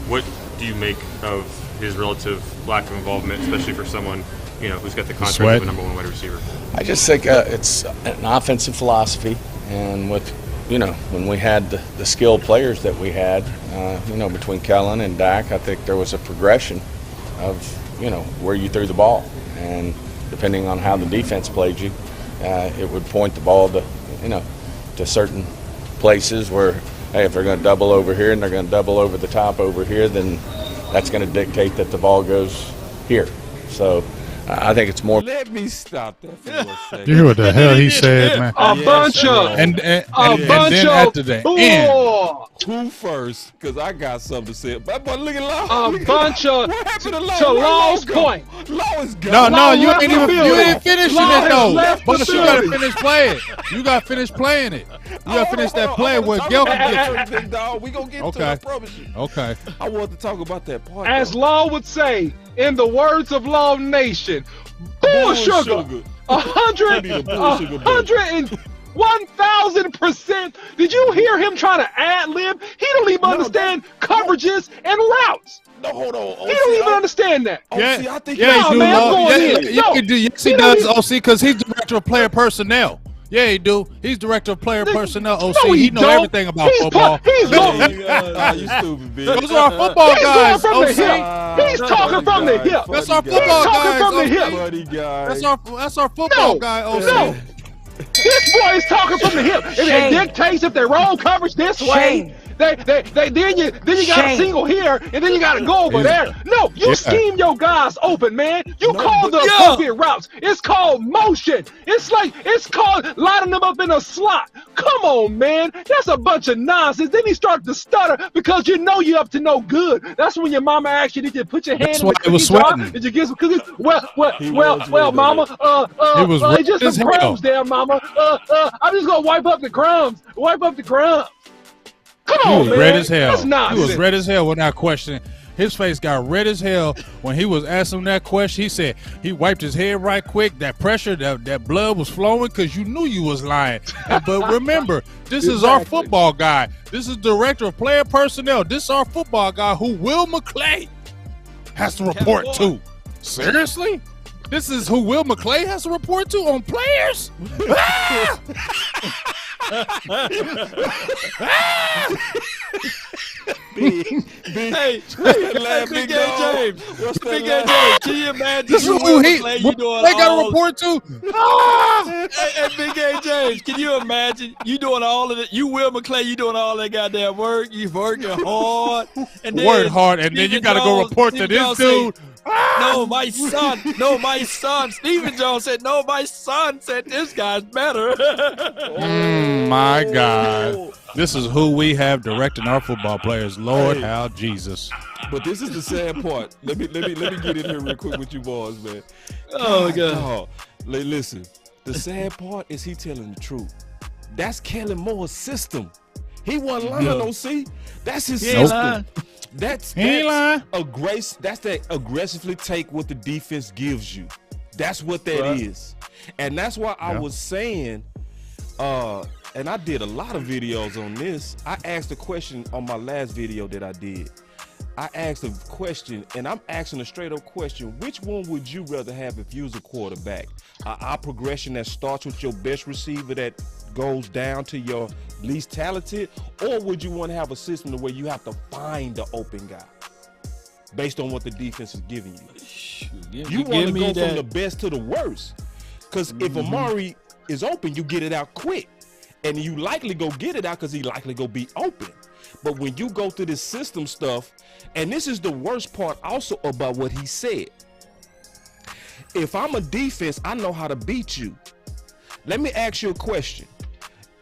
S6: What do you make of his relative lack of involvement, especially for someone, who's got the contract of a number one wide receiver?
S8: I just think it's an offensive philosophy, and with, when we had the skilled players that we had, between Kellen and Dak, I think there was a progression of, where you threw the ball, and depending on how the defense played you, it would point the ball to certain places where, hey, if they're going to double over here and they're going to double over the top over here, then that's going to dictate that the ball goes here. So I think it's more.
S1: Let me stop that for a second.
S2: You hear what the hell he said, man?
S4: A bunch of
S2: and then after the end.
S1: Who first? Because I got something to say. But look at Law.
S4: A bunch of.
S1: What happened to Law?
S4: To Law's point.
S1: Law is gone.
S2: No, you ain't finishing it though. But you got to finish playing. You got to finish playing it. gotta finish that play where Gil can get you.
S1: Big dog. We gonna get to it, I promise you.
S2: Okay.
S1: I want to talk about that part.
S4: As Law would say, in the words of Law Nation, bull sugar. 1,000%. Did you hear him trying to ad lib? He don't even understand coverages and routes.
S1: No, hold on.
S4: He don't even understand that.
S2: Yeah,
S1: I think
S2: he does, OC, because he's director of player personnel. Yeah, he do. He's director of player personnel, OC.
S4: No,
S2: he know everything about football.
S4: He's going.
S1: You stupid, bitch.
S2: Those are our football guys,
S4: from the
S2: OC.
S4: hip. He's talking from the hip.
S2: That's our football guys,
S4: from the
S2: OC. That's our football guy, OC.
S4: No. This boy is talking from the hip. If it dictates if they roll coverage this way, then you got to single here, and then you got to go over there. No, you scheme your guys open, man. You call the appropriate routes. It's called motion. It's called lining them up in a slot. Come on, man. That's a bunch of nonsense. Then he starts to stutter because you know you're up to no good. That's when your mama asks you, did you put your hand in the cookie jar? Did you get some cookies? Well, mama, it's just some crumbs there, mama. I'm just gonna wipe up the crumbs. Come on,
S2: he was red as hell.
S4: That's nonsense.
S2: He was red as hell when that question. His face got red as hell when he was asking that question. He said he wiped his head right quick. That pressure, that blood was flowing because you knew you was lying. But remember, this is our football guy. This is director of player personnel. This is our football guy who Will McClay has to report to. Seriously? This is who Will McClay has to report to on players?
S3: Hey, Big A James. Big A James. Can you imagine?
S2: This is who they got to report to.
S3: Hey, Big A James, can you imagine you doing all of it? You Will McClay, you doing all that goddamn work. You working hard. And then
S2: work hard, and then you got to go report to this dude.
S3: No, my son. Stephen Jones said, no, my son said this guy's better.
S2: My God. This is who we have directing our football players. Lord, how Jesus.
S1: But this is the sad part. Let me get in here real quick with you boys, man.
S3: Oh, my God.
S1: Listen, the sad part is he telling the truth. That's Kellen Moore's system. He wasn't lying, OC. That's his system. That's that aggressively take what the defense gives you. That's what that is. And that's why I was saying, and I did a lot of videos on this. I asked a question on my last video that I did. I asked a question, and I'm asking a straight up question. Which one would you rather have if you was a quarterback? Our progression that starts with your best receiver that goes down to your least talented, or would you want to have a system where you have to find the open guy based on what the defense is giving you? You want to go from the best to the worst, because if Amari is open, you get it out quick, and you likely go get it out because he likely go be open. But when you go through this system stuff, and this is the worst part also about what he said, if I'm a defense, I know how to beat you. Let me ask you a question.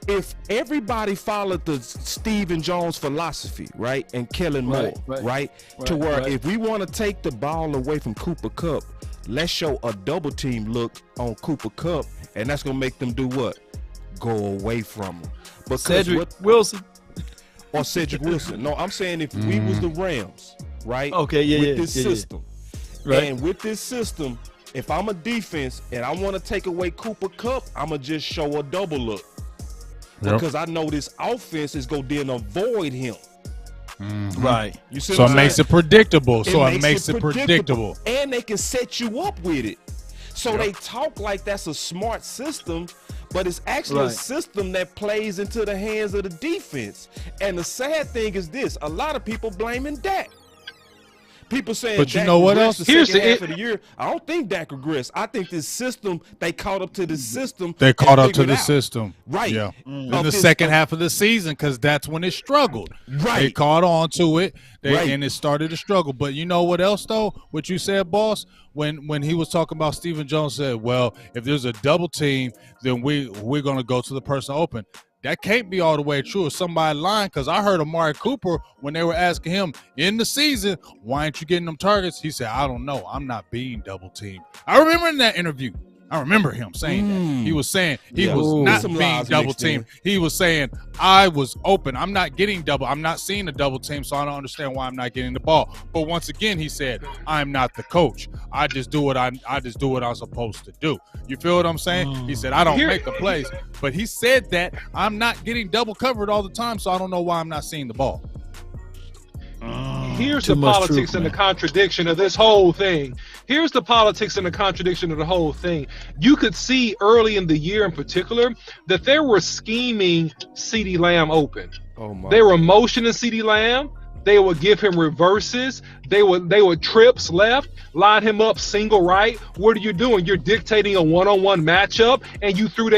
S1: If everybody followed the Stephen Jones philosophy, right, and Kellen Moore, right, to where if we want to take the ball away from Cooper Kupp, let's show a double team look on Cooper Kupp, and that's gonna make them do what? Go away from him. Because
S3: Cedric Wilson.
S1: Or Cedric Wilson. No, I'm saying if we was the Rams, right?
S3: Okay,
S1: with this system. Right. And with this system, if I'm a defense and I want to take away Cooper Kupp, I'm going to just show a double look. Because I know this offense is going to then avoid him.
S2: Right. You see so it makes it predictable. It makes it predictable.
S1: And they can set you up with it. So they talk like that's a smart system, but it's actually a system that plays into the hands of the defense. And the sad thing is this: a lot of people blaming Dak. People saying,
S2: but you know what else?
S1: Here's the half of the year. I don't think Dak regressed. I think this system, they caught up to the system.
S2: They caught up to the system.
S1: Right.
S2: Yeah. In the second half of the season, because that's when it struggled. Right. They caught on to it, and it started to struggle. But you know what else, though? What you said, boss? When he was talking about Stephen Jones said, well, if there's a double team, then we're going to go to the person open. That can't be all the way true. If somebody lying, because I heard Amari Cooper when they were asking him in the season, why aren't you getting them targets? He said, I don't know. I'm not being double teamed. I remember in that interview. I remember him saying that. He was saying he was not
S1: Some
S2: being
S1: lies
S2: double
S1: mixed in.
S2: teamed. He was saying I was open. I'm not getting double. I'm not seeing a double team, so I don't understand why I'm not getting the ball. But once again, he said, I'm not the coach. I just do what I'm supposed to do. You feel what I'm saying? He said I don't make the plays, but he said that I'm not getting double covered all the time, so I don't know why I'm not seeing the ball.
S4: Here's the politics and the contradiction of this whole thing. Here's the politics and the contradiction of the whole thing. You could see early in the year in particular that they were scheming CeeDee Lamb open.
S1: Oh my.
S4: They were motioning CeeDee Lamb. They would give him reverses. They would trips left, line him up single right. What are you doing? You're dictating a one-on-one matchup, and you threw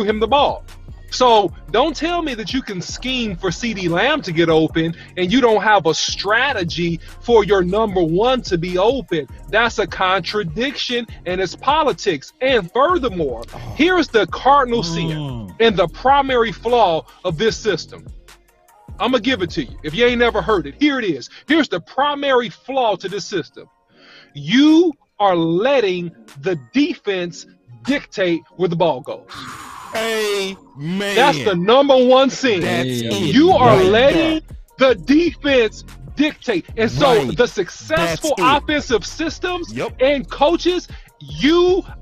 S4: him the ball. So don't tell me that you can scheme for CeeDee Lamb to get open and you don't have a strategy for your number one to be open. That's a contradiction, and it's politics. And furthermore, here's the cardinal sin and the primary flaw of this system. I'm going to give it to you. If you ain't never heard it, here it is. Here's the primary flaw to this system. You are letting the defense dictate where the ball goes.
S1: Amen.
S4: That's the number one sin. You are letting the defense dictate. And so the successful offensive systems and coaches,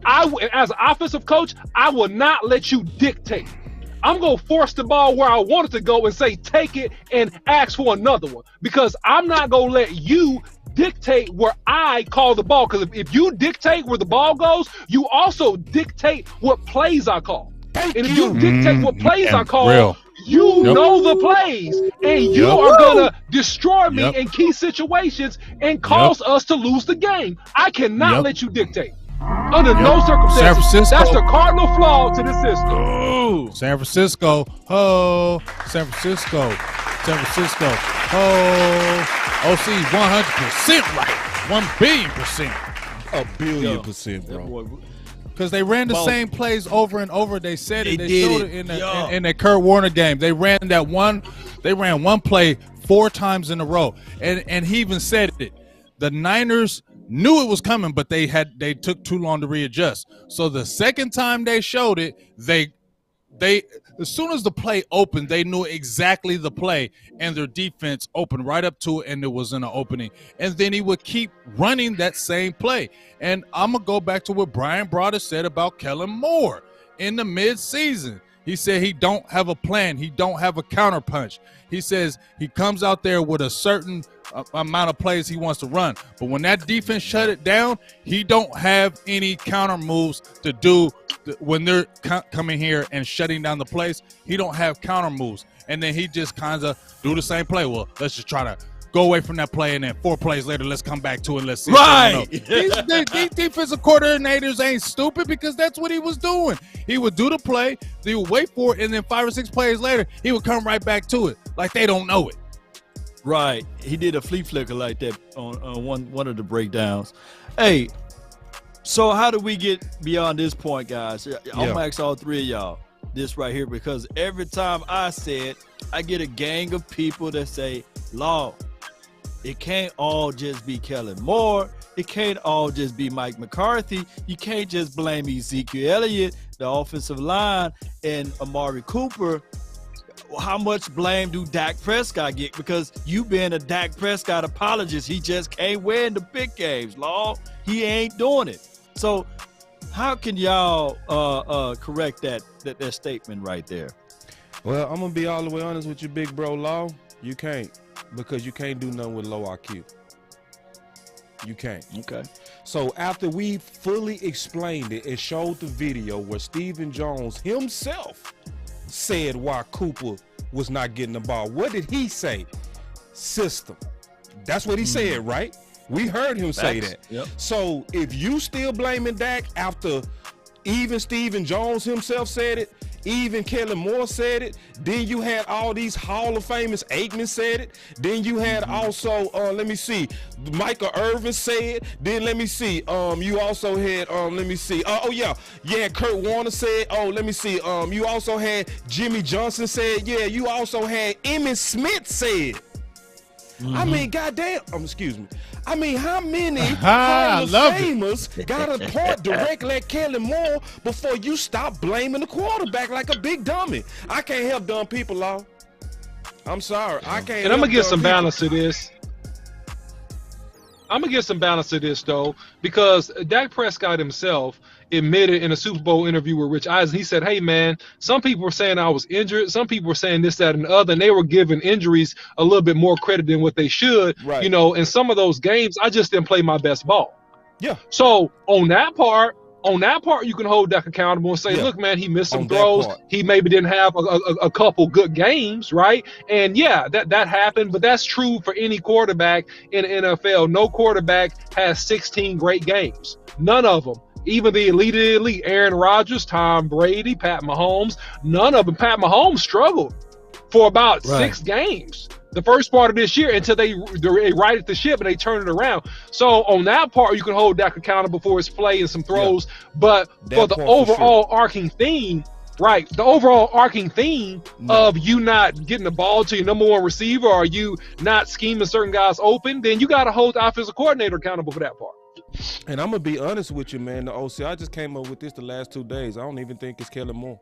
S4: as an offensive coach, I will not let you dictate. I'm going to force the ball where I want it to go and say, take it and ask for another one, because I'm not going to let you dictate where I call the ball. Because if you dictate where the ball goes, you also dictate what plays I call. And if you dictate what plays I call, you know the plays, and you are going to destroy me in key situations and cause us to lose the game. I cannot let you dictate. Under no circumstances. That's the cardinal flaw to the system.
S2: San Francisco. San Francisco. OC 100% right. 1 billion%.
S1: A billion%, bro.
S2: Because they ran the same plays over and over. They said it. They showed it in the Kurt Warner game. They ran one play 4 times in a row. And he even said it. The Niners knew it was coming, but they took too long to readjust. So the second time they showed it, they as soon as the play opened, they knew exactly the play, and their defense opened right up to it, and it was in an opening. And then he would keep running that same play. And I'm going to go back to what Brian Broader said about Kellen Moore in the midseason. He said he don't have a plan. He don't have a counterpunch. He says he comes out there with a certain amount of plays he wants to run. But when that defense shut it down, he don't have any counter moves to do when they're coming here and shutting down the plays. He don't have counter moves. And then he just kind of do the same play. Well, let's just try to go away from that play, and then 4 plays later, let's come back to it and let's see.
S3: Right.
S2: These defensive coordinators ain't stupid, because that's what he was doing. He would do the play, they would wait for it, and then 5 or 6 plays later, he would come right back to it like they don't know it.
S3: Right. He did a flea flicker like that on one of the breakdowns. Hey, so how do we get beyond this point, guys? I'm going to ask all 3 of y'all this right here, because every time I say it, I get a gang of people that say, Law, it can't all just be Kellen Moore. It can't all just be Mike McCarthy. You can't just blame Ezekiel Elliott, the offensive line, and Amari Cooper. How much blame do Dak Prescott get? Because you being a Dak Prescott apologist, he just can't win the big games, Law. He ain't doing it. So how can y'all correct that statement right there?
S1: Well, I'm going to be all the way honest with you, big bro, Law. You can't. Because you can't do nothing with low IQ. You can't.
S3: Okay.
S1: So after we fully explained it and showed the video where Stephen Jones himself said why Cooper was not getting the ball, what did he say? System. That's what he said, right? We heard him say that.
S3: Yep.
S1: So if you still blaming Dak after even Stephen Jones himself said it, even Kellen Moore said it, then you had all these Hall of Famers, Aikman said it, then you had also, Michael Irvin said, then you also had, Kurt Warner said, you also had Jimmy Johnson said, you also had Emmitt Smith said. I mean, goddamn. Excuse me. I mean, how many Hall of Famers got to point directly at Kellen Moore before you stop blaming the quarterback like a big dummy? I can't help dumb people, Law. I'm sorry. I can't.
S4: And I'm gonna get some balance to this. Though, because Dak Prescott himself admitted in a Super Bowl interview with Rich Eisen, he said, "Hey man, some people were saying I was injured. Some people were saying this, that, and the other, and they were giving injuries a little bit more credit than what they should.
S1: Right.
S4: You know, in some of those games, I just didn't play my best ball."
S1: Yeah.
S4: So on that part, you can hold Dak accountable and say, "Look, man, he missed some throws. He maybe didn't have a couple good games, right?" And yeah, that happened, but that's true for any quarterback in the NFL. No quarterback has 16 great games. None of them. Even the elite, Aaron Rodgers, Tom Brady, Pat Mahomes, none of them. Pat Mahomes struggled for about 6 games the first part of this year until they righted the ship and they turned it around. So on that part, you can hold Dak accountable for his play and some throws. But for the overall arcing theme, the overall arcing theme of you not getting the ball to your number one receiver or you not scheming certain guys open, then you got to hold the offensive coordinator accountable for that part.
S1: And I'm going to be honest with you, man. The OC, I just came up with this the last 2 days. I don't even think it's Kellen Moore.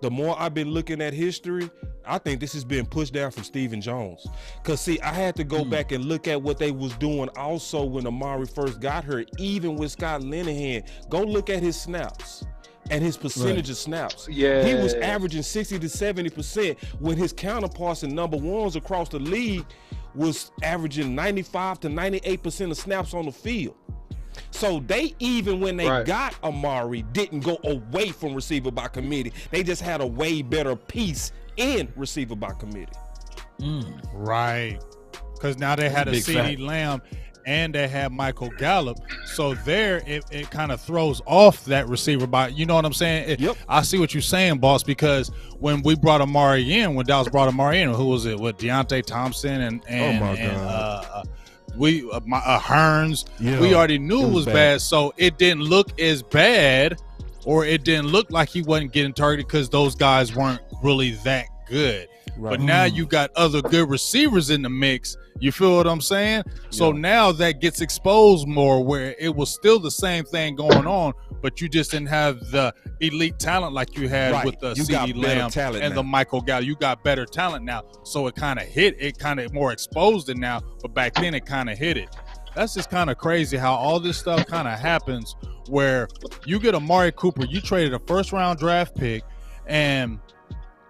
S1: The more I've been looking at history, I think this has been pushed down from Stephen Jones. Because, see, I had to go back and look at what they was doing also when Amari first got hurt, even with Scott Linehan. Go look at his snaps and his percentage of snaps.
S4: Yeah.
S1: He was averaging 60 to 70% when his counterparts and number ones across the league was averaging 95 to 98% of snaps on the field. So they, even when they got Amari, didn't go away from receiver by committee. They just had a way better piece in receiver by committee.
S2: Right. Because now they had a CeeDee Lamb and they had Michael Gallup. So there, it kind of throws off that receiver by, you know what I'm saying? I see what you're saying, boss, because when we brought Amari in, when Dallas brought Amari in, who was it? With Deontay Thompson and Hearns, we already knew it was bad. So it didn't look as bad, or it didn't look like he wasn't getting targeted because those guys weren't really that good. But now you got other good receivers in the mix. You feel what I'm saying? So now that gets exposed more, where it was still the same thing going on, but you just didn't have the elite talent like you had with the CeeDee Lamb and the Michael Gallup. You got better talent now. So it kind of hit. It kind of more exposed it now, but back then it kind of hit it. That's just kind of crazy how all this stuff kind of happens, where you get Amari Cooper, you traded a first-round draft pick, and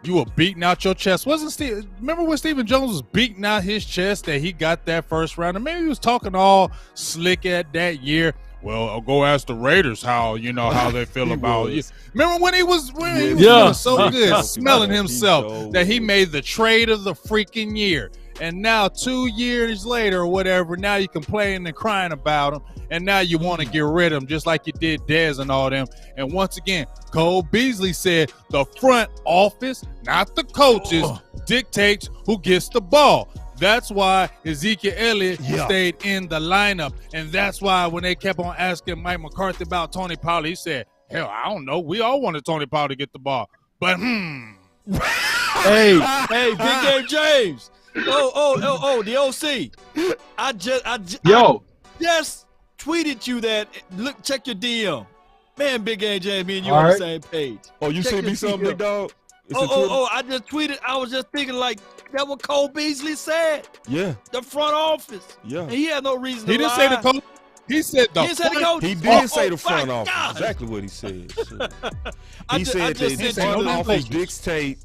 S2: you were beating out your chest. Remember when Stephen Jones was beating out his chest that he got that first round? And maybe he was talking all slick at that year. Well, I'll go ask the Raiders how they feel about you. Remember when he was feeling so good, smelling himself, that he made the trade of the freaking year. And now 2 years later or whatever, now you complaining and crying about him. And now you want to get rid of him just like you did Dez and all them. And once again, Cole Beasley said the front office, not the coaches, dictates who gets the ball. That's why Ezekiel Elliott stayed in the lineup. And that's why when they kept on asking Mike McCarthy about Tony Pollard, he said, hell, I don't know. We all wanted Tony Pollard to get the ball. But
S3: Hey, Big Game James. The OC. I just tweeted you that. Look, check your DM. Man, Big Game James, me and you on the same page.
S1: Oh, you sent me something, big dog?
S3: I just tweeted. I was just thinking like that what Cole Beasley said.
S1: Yeah.
S3: The front office.
S1: Yeah.
S3: And he had no reason to
S2: He didn't
S3: lie.
S2: say the coach. He said the
S3: coach.
S1: He did say the front office. God. Exactly what he said. He said the front office dictate.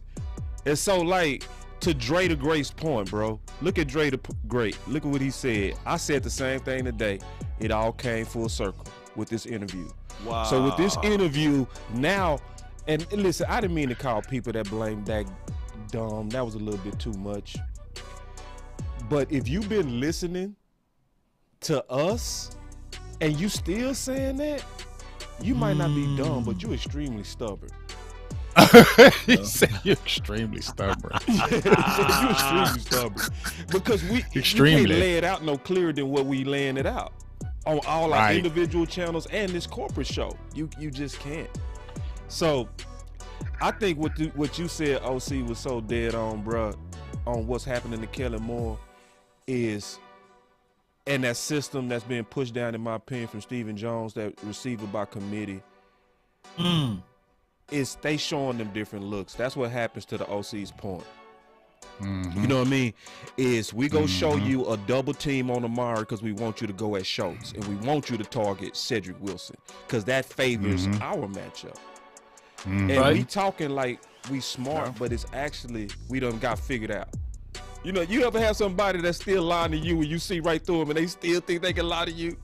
S1: And so, like, to Dre the Great's point, bro. Look at Dre the Great. Look at what he said. I said the same thing today. It all came full circle with this interview.
S3: Wow.
S1: So with this interview now, and listen, I didn't mean to call people that blame Dak dumb. That was a little bit too much. But if you've been listening to us and you still saying that, you might not be dumb, but you're extremely stubborn.
S2: He said you're extremely stubborn.
S1: You're extremely stubborn. Because we can't lay it out no clearer than what we laying it out on all our individual channels and this corporate show. You just can't. So I think what you said, OC, was so dead on, bruh, on what's happening to Kellen Moore. is, and that system that's being pushed down, in my opinion, from Stephen Jones, that receiver by committee, is they showing them different looks. That's what happens to the OC's point. You know what I mean? Is we go show you a double team on Amari because we want you to go at Schultz, and we want you to target Cedric Wilson because that favors our matchup. And we talking like we smart, but it's actually we done got figured out. You know, you ever have somebody that's still lying to you and you see right through them and they still think they can lie to you?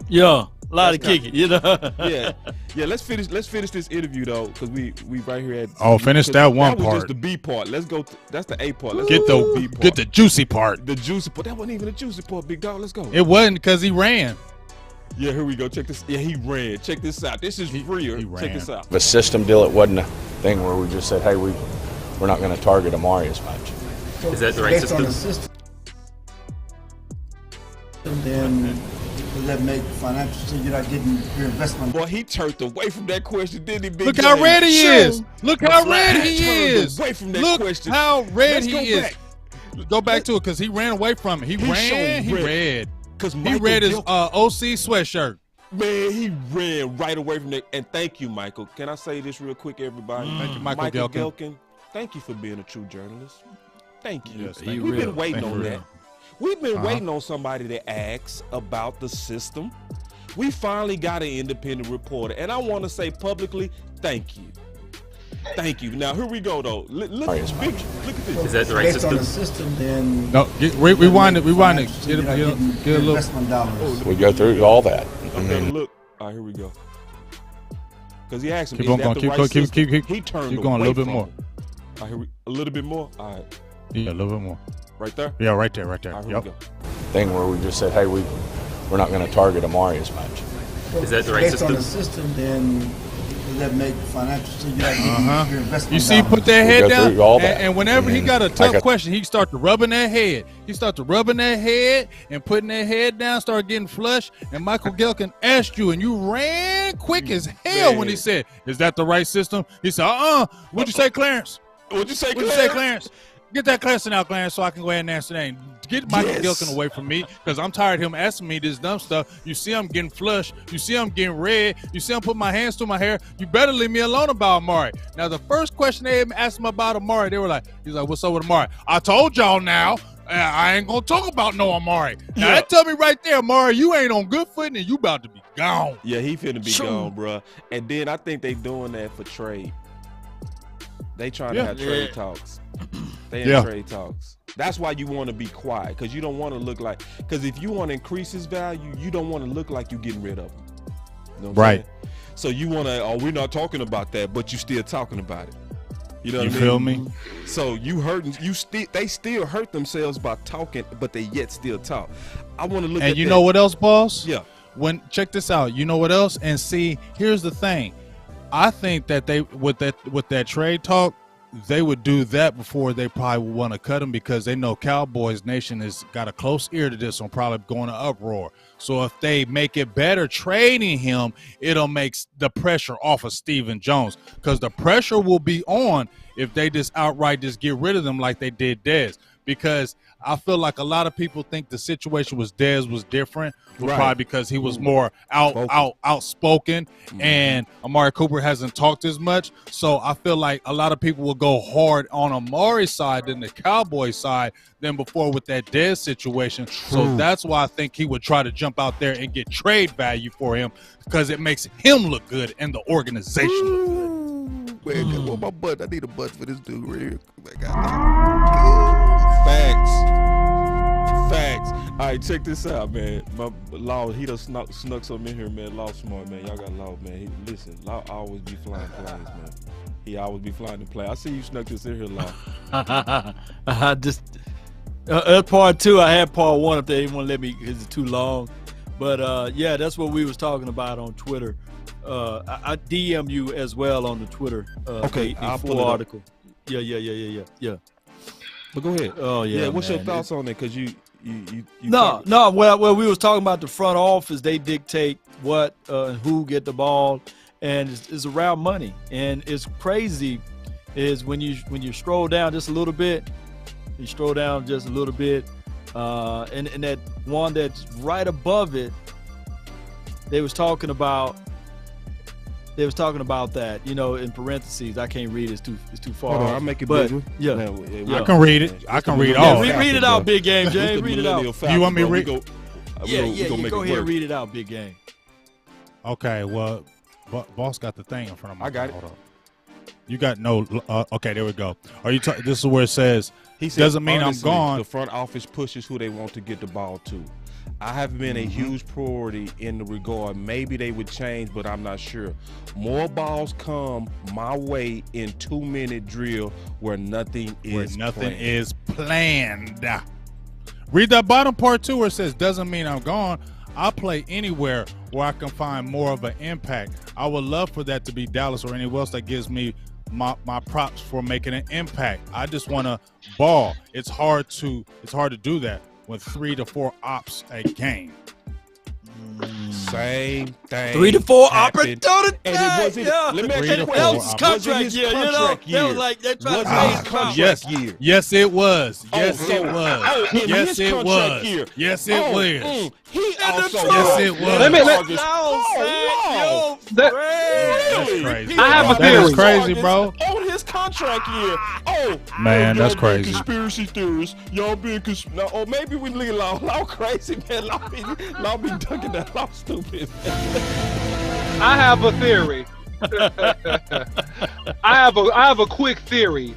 S3: Yeah, lie to kick it, you know.
S1: yeah. Let's finish this interview though, because we right here at.
S2: Oh, finish that one
S1: that was
S2: part.
S1: just the B part. Let's go. That's the A part. Let's
S2: Get
S1: go to the B part.
S2: get the juicy part.
S1: The juicy part. That wasn't even a juicy part, big dog. Let's go.
S2: It wasn't because he ran.
S1: Yeah, here we go. Check this. Yeah, he ran. Check this out. This is real. Check this out.
S8: The system deal, it wasn't a thing where we just said, hey, we're not going to target Amari as much.
S6: Is that the right
S14: Based on the
S6: system?
S14: Then does that make financial sense? You're not getting your investment.
S1: Boy, he turned away from that question, didn't he, big
S2: Look
S1: J?
S2: how red he is. Look how red he
S1: Turned
S2: is.
S1: away from that
S2: Look
S1: question.
S2: how red
S1: Let's
S2: he
S1: go
S2: is.
S1: back.
S2: Go back to it because he ran away from it. He ran. He read.
S1: Because
S2: He read his OC sweatshirt.
S1: Man, he ran right away from that. And thank you, Michael. Can I say this real quick, everybody?
S2: Thank you, Michael Gelkin.
S1: Thank you for being a true journalist. Thank you.
S2: Yes,
S1: We've been waiting on that. We've been
S2: Uh-huh.
S1: waiting on somebody to ask about the system. We finally got an independent reporter. And I want to say publicly, thank you. Thank you. Now, here we go, though. Look at this.
S6: Is that the right
S14: Based on
S6: system?
S14: the system, then
S2: No, rewind it. Rewind it.
S14: you're not getting
S2: Get
S14: your
S2: a little.
S14: investment dollars.
S8: We go through all that.
S1: Okay, look. All right, here we go. Because he asked him,
S2: Keep
S1: is
S2: on
S1: that
S2: going.
S1: the
S2: Keep
S1: right
S2: going.
S1: system?
S2: Keep
S1: He turned
S2: keep going a
S1: away
S2: little bit
S1: from
S2: more.
S1: him. All right, here a little bit more. All right,
S2: Yeah, a little bit more.
S1: right there.
S2: Yeah, right there. Right there.
S1: All right, here
S2: Yep.
S1: we go.
S8: Thing where we just said, hey, we're not going to target Amari as much.
S6: Is that the right
S14: Based on
S6: system?
S14: the system, then does that make financial sense? You're not getting your investment
S2: You see, he
S14: dollars.
S2: put that
S8: We
S2: head
S8: go
S2: down,
S8: through all that.
S2: and whenever he got a
S8: Like
S2: tough
S8: a-
S2: question, he start to rubbing that head. He start to rubbing that head and putting that head down, start getting flush. And Michael Gelkin asked you, and you ran quick as hell when he said, "Is that the right system?" He said, What'd you say, Clarence?
S1: What'd you say,
S2: What'd you say, Clarence? Get that question out, Clarence, so I can go ahead and answer that. And get Michael Gelkin away from me, because I'm tired of him asking me this dumb stuff. You see I'm getting flushed. You see I'm getting red. You see I'm putting my hands through my hair. You better leave me alone about Amari. Now, the first question they asked him about Amari, they were like, he's like, what's up with Amari? I told y'all now, I ain't going to talk about no Amari. Now, that tell me right there, Amari, you ain't on good footing and you about to be gone.
S1: Yeah, he finna be gone, bro. And then I think they doing that for trade. They trying to have trade talks. They in trade talks. That's why you want to be quiet, because you don't want to look like. Because if you want to increase his value, you don't want to look like you getting rid of him. You know what I'm saying? So you want to. Oh, we're not talking about that, but you still talking about it. You know what I mean?
S2: Feel me?
S1: So you hurting. They still hurt themselves by talking, but they yet still talk. I want to look.
S2: And
S1: at
S2: you
S1: that.
S2: know what else, boss?
S1: Yeah.
S2: Check this out. You know what else? And see, here's the thing. I think that they with that trade talk, they would do that before they probably would want to cut him, because they know Cowboys Nation has got a close ear to this one, probably going to uproar. So if they make it better trading him, it'll make the pressure off of Stephen Jones, because the pressure will be on if they just outright just get rid of them like they did Dez. Because I feel like a lot of people think the situation with Dez was different, probably because he was more outspoken, and Amari Cooper hasn't talked as much. So I feel like a lot of people will go hard on Amari's side than the Cowboys side than before with that Dez situation. So that's why I think he would try to jump out there and get trade value for him, because it makes him look good and the organization look good.
S1: Man, what my butt? I need a butt for this dude right here. Facts. All right, check this out, man. My Law, he done snuck something in here, man. Law smart, man. Y'all got Law, man. Listen, Law always be flying planes, man. He always be flying the plane. I see you snuck this in here, Law.
S3: Part two, I had part one if they didn't want to let me because it's too long. But yeah, that's what we was talking about on Twitter. I DM you as well on the Twitter.
S1: Okay, I'll
S3: full
S1: pull it up.
S3: article. Yeah.
S1: But go ahead.
S3: Oh yeah.
S1: What's
S3: man.
S1: your thoughts on it? Because you
S3: No. Well, we was talking about the front office. They dictate what and who get the ball, and it's around money. And it's crazy is when you stroll down just a little bit. You stroll down just a little bit. And that one that's right above it, they was talking about that, in parentheses. I can't read it. It's too far.
S1: Hold on,
S3: off.
S1: I'll make it
S3: But,
S1: bigger.
S3: Yeah.
S2: I can read it. I can read all.
S3: Read it out, Big Game, James. Read it out.
S2: You want me to read?
S3: Go ahead and read it out, Big Game.
S2: Okay, well, Boss got the thing in front of me.
S1: I got it.
S2: Hold on. You got no. Okay, there we go. Are you? This is where it says.
S1: He said,
S2: doesn't mean
S1: honestly,
S2: I'm gone.
S1: The front office pushes who they want to get the ball to. I have been a huge priority in the regard. Maybe they would change, but I'm not sure. More balls come my way in 2-minute drill where nothing is
S2: planned. Read that bottom part too, where it says doesn't mean I'm gone. I'll play anywhere where I can find more of an impact. I would love for that to be Dallas or anywhere else that gives me my props for making an impact. I just want to ball. It's hard to do that with 3 to 4 ops a game.
S1: Same thing.
S3: 3 to 4 opportunities.
S1: And it wasn't. Let me ask you a
S3: That was his
S1: question.
S3: contract year. That was like they tried to say his contract
S1: year.
S2: Yes, it was. Yes, it was.
S1: Yes, it was.
S2: Yes, it was.
S1: He also.
S2: Yes, it was.
S1: That's
S2: crazy.
S4: I have a
S2: That is
S4: theory.
S2: crazy, bro.
S1: On his contract year.
S2: Man, that's
S1: y'all
S2: crazy.
S1: Conspiracy theorists. Y'all being or maybe we leave Law crazy, man. Law be dunking that Law stupid.
S4: I have a theory. I have a quick theory.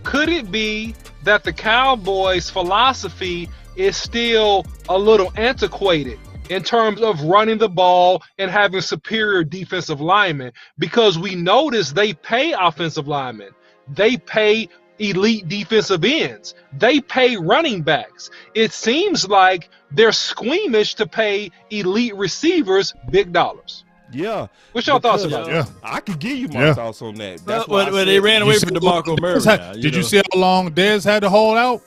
S4: Could it be that the Cowboys' philosophy is still a little antiquated in terms of running the ball and having superior defensive linemen? Because we notice they pay offensive linemen. They pay elite defensive ends. They pay running backs. It seems like they're squeamish to pay elite receivers big dollars.
S1: Yeah.
S4: What's your thoughts about
S2: Yeah.
S4: that?
S1: I could give you my thoughts on that. That's why
S3: But they ran away from DeMarco Murray.
S2: Did you see how long Dez had to hold out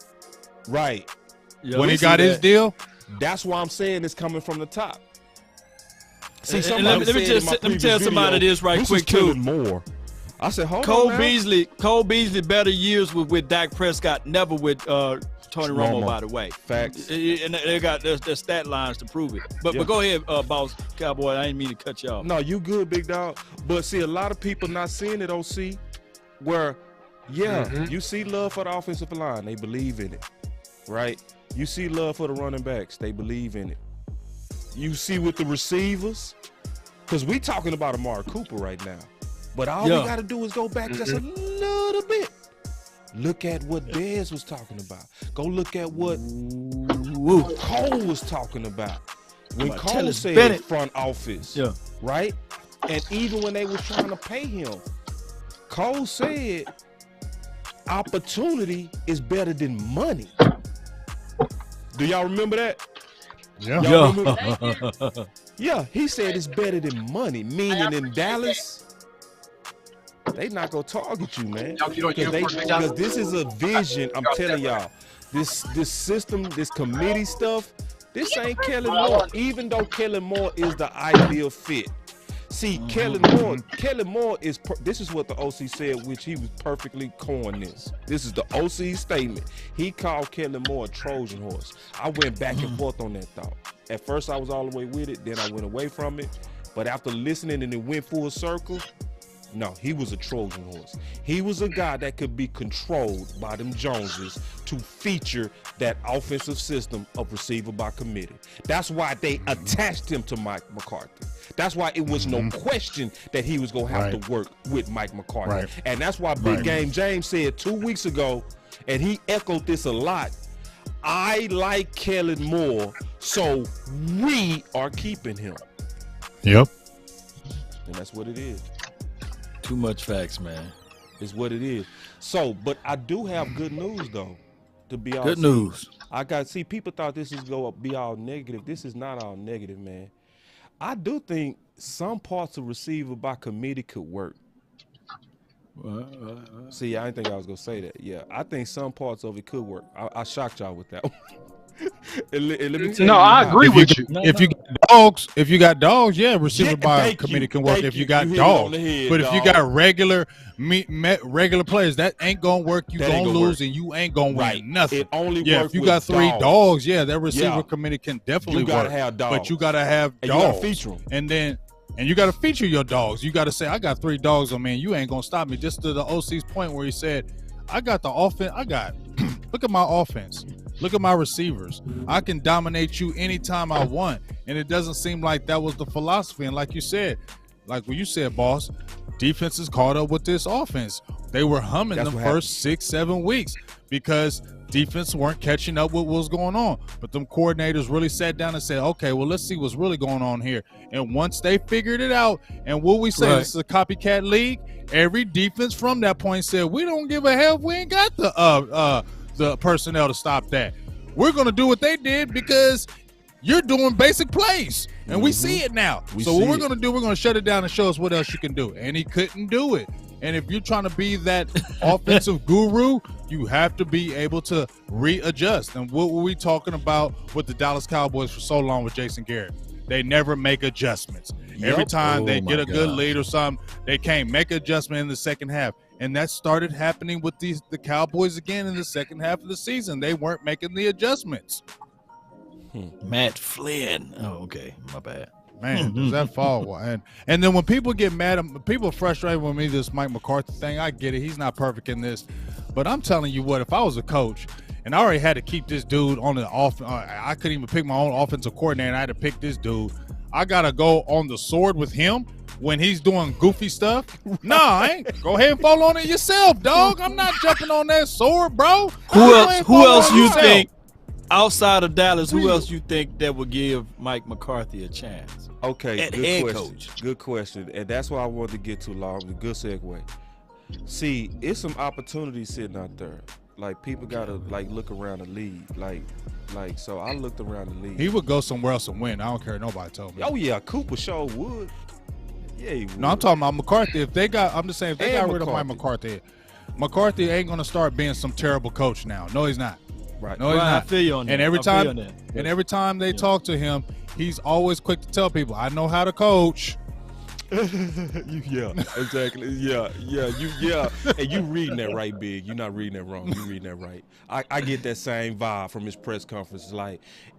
S1: Right.
S2: when he got his deal?
S1: That's why I'm saying it's coming from the top. See,
S3: And let me tell somebody this right quick too.
S1: More. I said, hold
S3: Cole
S1: on now.
S3: Beasley better years with Dak Prescott, never with Tony Romo, by the way.
S1: Facts.
S3: And they got their stat lines to prove it. But go ahead, Boss Cowboy. I didn't mean to cut you off.
S1: No, you good, big dog. But see, a lot of people not seeing it, OC, where, you see love for the offensive line. They believe in it, right? You see love for the running backs. They believe in it. You see with the receivers, because we talking about Amari Cooper right now. But all we got to do is go back just a little bit. Look at what Dez was talking about. Go look at what Cole was talking about. When Cole said front office, right? And even when they was trying to pay him, Cole said opportunity is better than money. Do y'all remember that? Yeah, he said it's better than money, meaning in Dallas, they not gonna target you, man. Because this is a vision. I'm telling y'all, this system, this committee stuff, this ain't Kellen Moore. Even though Kellen Moore is the ideal fit. See, Kellen Moore is. This is what the OC said, which he was perfectly coined this. This is the OC statement. He called Kellen Moore a Trojan horse. I went back and forth on that thought. At first, I was all the way with it. Then I went away from it. But after listening and it went full circle, no, he was a Trojan horse. He was a guy that could be controlled by them Joneses to feature that offensive system of receiver by committee. That's why they attached him to Mike McCarthy. That's why it was no question that he was going to have to work with Mike McCarthy.
S2: Right.
S1: And that's why Big Game James said 2 weeks ago, and he echoed this a lot, I like Kellen Moore, so we are keeping him.
S2: Yep.
S1: And that's what it is.
S3: Too much facts, man.
S1: Is what it is. So, but I do have good news though. To be all
S3: good news.
S1: See, people thought this is going to be all negative. This is not all negative, man. I do think some parts of receiver by committee could work. See, I didn't think I was going to say that. Yeah, I think some parts of it could work. I shocked y'all with that one. And let me tell
S4: No,
S1: you
S4: I
S1: how.
S4: agree with you.
S2: If you got dogs, yeah, receiver by
S1: thank
S2: committee
S1: you,
S2: can work.
S1: thank
S2: If you
S1: you.
S2: got
S1: You hit it on
S2: dogs,
S1: the head,
S2: but if you
S1: dog.
S2: got regular players, that ain't gonna work. You
S1: That ain't
S2: gonna
S1: gonna
S2: lose,
S1: work.
S2: and you ain't gonna
S1: Right.
S2: win nothing.
S1: It only
S2: Yeah,
S1: work
S2: if you
S1: with
S2: got 3 dogs, yeah, that receiver
S1: Yeah.
S2: committee can definitely
S1: You gotta
S2: work.
S1: have dogs.
S2: But you gotta have
S1: And you
S2: dogs.
S1: gotta feature 'em.
S2: And you gotta feature your dogs. You gotta say, I got 3 dogs on me, and you ain't gonna stop me. Just to the OC's point where he said, I got the offense. Look at my offense. Look at my receivers. I can dominate you anytime I want. And it doesn't seem like that was the philosophy. And like you said, boss, defense is caught up with this offense. They were humming
S1: That's
S2: the
S1: what
S2: first 6-7 weeks because defense weren't catching up with what was going on. But them coordinators really sat down and said, okay, well, let's see what's really going on here. And once they figured it out, and what we say, this is a copycat league, every defense from that point said, we don't give a hell. We ain't got the personnel to stop that. We're going to do what they did because you're doing basic plays, and we see it now. So what we're going to do, we're going to shut it down and show us what else you can do. And he couldn't do it. And if you're trying to be that offensive guru, you have to be able to readjust. And what were we talking about with the Dallas Cowboys for so long with Jason Garrett? They never make adjustments. Every time they get a good lead or something, they can't make adjustment in the second half. And that started happening with the Cowboys again in the second half of the season. They weren't making the adjustments.
S3: Matt Flynn. Oh, okay. My bad.
S2: Man, does that fall? And then when people get mad, people are frustrated with me, this Mike McCarthy thing. I get it. He's not perfect in this. But I'm telling you what, if I was a coach and I already had to keep this dude on the offense, I couldn't even pick my own offensive coordinator. I had to pick this dude. I got to go on the sword with him when he's doing goofy stuff. Nah, I ain't. Go ahead and fall on it yourself, dog. I'm not jumping on that sword, bro.
S3: Who else you think, outside of Dallas, who else you think that would give Mike McCarthy a chance?
S1: Okay,
S3: At
S1: good
S3: head
S1: question.
S3: coach.
S1: Good question. And that's why I wanted to get to long. Good segue. See, it's some opportunities sitting out there. Like, people gotta look around the league. Like so I looked around the league.
S2: He would go somewhere else and win. I don't care. Nobody told me.
S1: Oh yeah, Cooper sure would. Yeah, he would.
S2: No, I'm talking about McCarthy. I'm just saying, if they got rid of Mike
S1: McCarthy.
S2: McCarthy ain't gonna start being some terrible coach now. No, he's not.
S1: Right.
S2: No, he's not.
S3: I feel you on that.
S2: And every time they talk to him, he's always quick to tell people, I know how to coach.
S1: Yeah, exactly. Yeah. And you reading that right, Big. You're not reading that wrong. You reading that right. I get that same vibe from his press conference.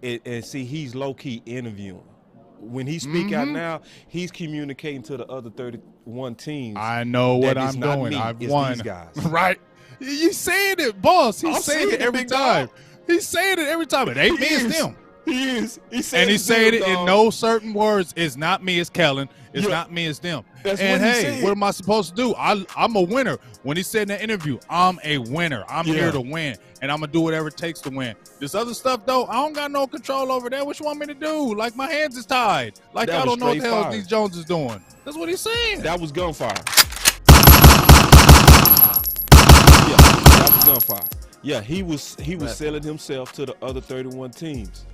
S1: And see, he's low key interviewing. When he speak out now, he's communicating to the other 31 teams.
S2: I know what I'm doing. I've won.
S1: These guys.
S2: Right. You saying it, boss. He's saying it every time. He's saying it every time. It ain't me, it's them.
S1: He is. He's
S2: saying it in no certain words. It's not me, it's Kellen. It's not me, it's them.
S1: That's
S2: and
S1: what he
S2: hey,
S1: said.
S2: what am I supposed to do? I'm a winner. When he said in that interview, I'm a winner. I'm here to win, and I'm going to do whatever it takes to win. This other stuff, though, I don't got no control over that. What you want me to do? Like, my hands is tied. Like,
S1: That
S2: I
S1: was
S2: don't know what the
S1: straight
S2: hell
S1: fire.
S2: these Jones is doing. That's what he's saying.
S1: That was gunfire. Yeah, that was gunfire. Yeah, he was selling himself to the other 31 teams.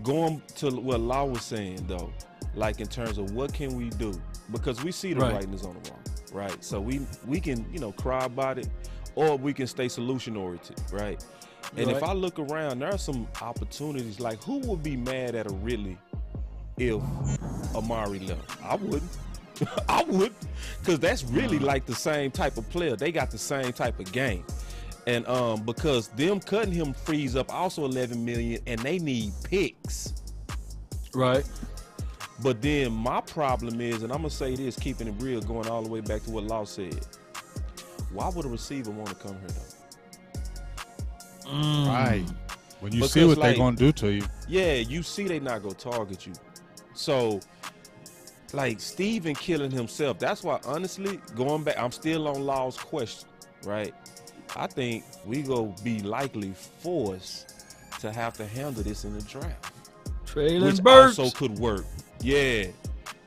S1: Going to what Law was saying, though, like in terms of what can we do? Because we see the writing is on the wall, right? So we can, cry about it, or we can stay solution-oriented, right? And if I look around, there are some opportunities. Like, who would be mad at a Ridley if Amari left? I wouldn't. I would, because that's really like the same type of player. They got the same type of game. And because them cutting him frees up also $11 million, and they need picks.
S3: Right.
S1: But then my problem is, and I'm gonna say this, keeping it real, going all the way back to what Law said. Why would a receiver want to come here though?
S2: Right. When you see what they're gonna do to you.
S1: Yeah, you see they not gonna target you. So, like, Steven killing himself. That's why, honestly, going back, I'm still on Law's question, right? I think we go be likely forced to have to handle this in the draft.
S3: Traylon
S1: Which
S3: Burks.
S1: also could work. Yeah,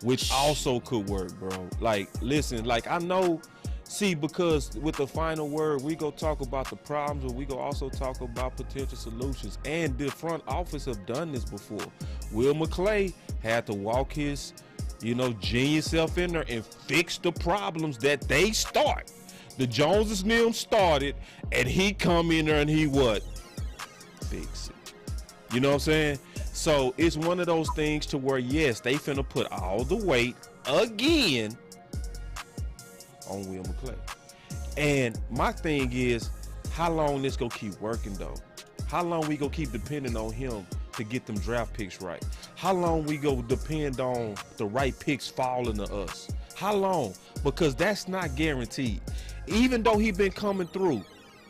S1: which also could work, bro. Like, listen, like, I know, see, because with the final word, we go talk about the problems, but we go also talk about potential solutions. And the front office have done this before. Will McClay had to walk his, genius self in there and fix the problems that they start. The Joneses and them started, and he come in there and he what? Fix it. You know what I'm saying? So it's one of those things to where, yes, they finna put all the weight again on Will McClay. And my thing is, how long this gonna keep working though? How long we gonna keep depending on him to get them draft picks right? How long we go depend on the right picks falling to us? How long? Because that's not guaranteed. Even though he been coming through,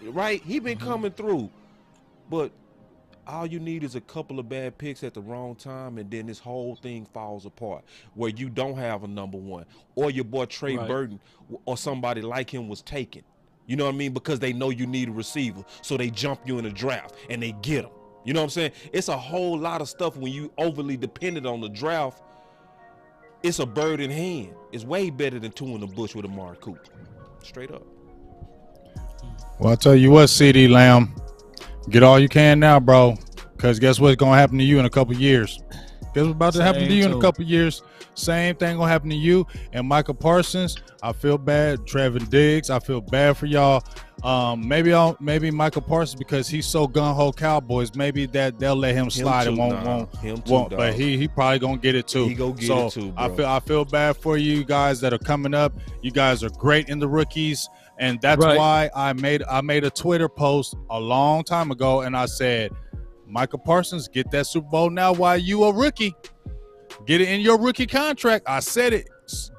S1: right? He been coming through, but all you need is a couple of bad picks at the wrong time, and then this whole thing falls apart where you don't have a number one, or your boy Trey Burton or somebody like him was taken. You know what I mean? Because they know you need a receiver, so they jump you in the draft and they get him. You know what I'm saying? It's a whole lot of stuff when you overly dependent on the draft. It's a bird in hand. It's way better than two in the bush with Amari Cooper. Straight up.
S2: Well, I'll tell you what, CD Lamb. Get all you can now, bro, because guess what's going to happen to you in a couple years? Guess what's about to happen to you in a couple years? Same thing going to happen to you. And Michael Parsons, I feel bad. Trevin Diggs, I feel bad for y'all. Maybe Michael Parsons, because he's so gung-ho Cowboys, maybe that they'll let him slide and won't. But he probably going to get it too.
S1: He going to get it too, bro.
S2: I feel bad for you guys that are coming up. You guys are great in the rookies. And that's why I made a Twitter post a long time ago, and I said, Michael Parsons, get that Super Bowl now while you a rookie. Get it in your rookie contract. I said it.